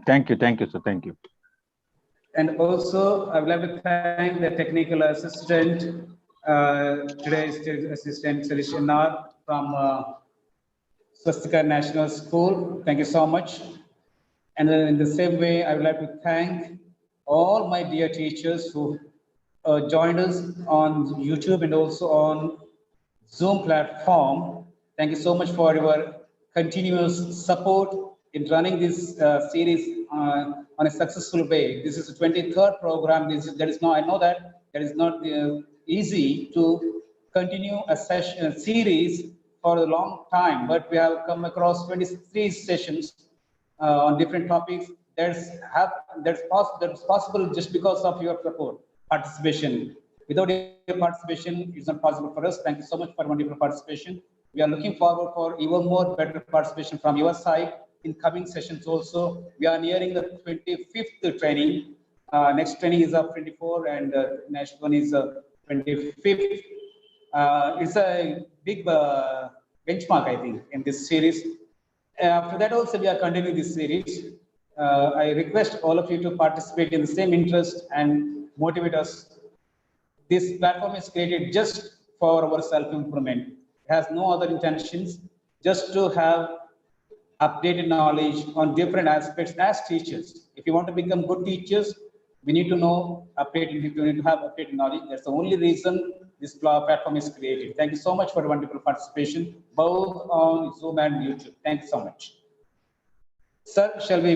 Thank you, sir. Thank you. And also, I would like to thank the technical assistant, today's assistant, Salisha Nar from Swastika National School. Thank you so much. And in the same way, I would like to thank all my dear teachers who joined us on YouTube and also on Zoom platform. Thank you so much for your continuous support in running this series on a successful way. This is the 23rd program. I know that is not easy to continue a series for a long time, but we have come across 23 sessions on different topics. That's possible just because of your support, participation. Without your participation, it's not possible for us. Thank you so much for wonderful participation. We are looking forward for even more better participation from your side in coming sessions also. We are nearing the 25th training. Next training is of 24 and next one is 25th. It's a big benchmark, I think, in this series. After that also, we are continuing this series. I request all of you to participate in the same interest and motivate us. This platform is created just for our self-improvement. It has no other intentions, just to have updated knowledge on different aspects as teachers. If you want to become good teachers, we need to know updated, we need to have updated knowledge. That's the only reason this platform is created. Thank you so much for wonderful participation, both on Zoom and YouTube. Thank you so much. Sir, shall we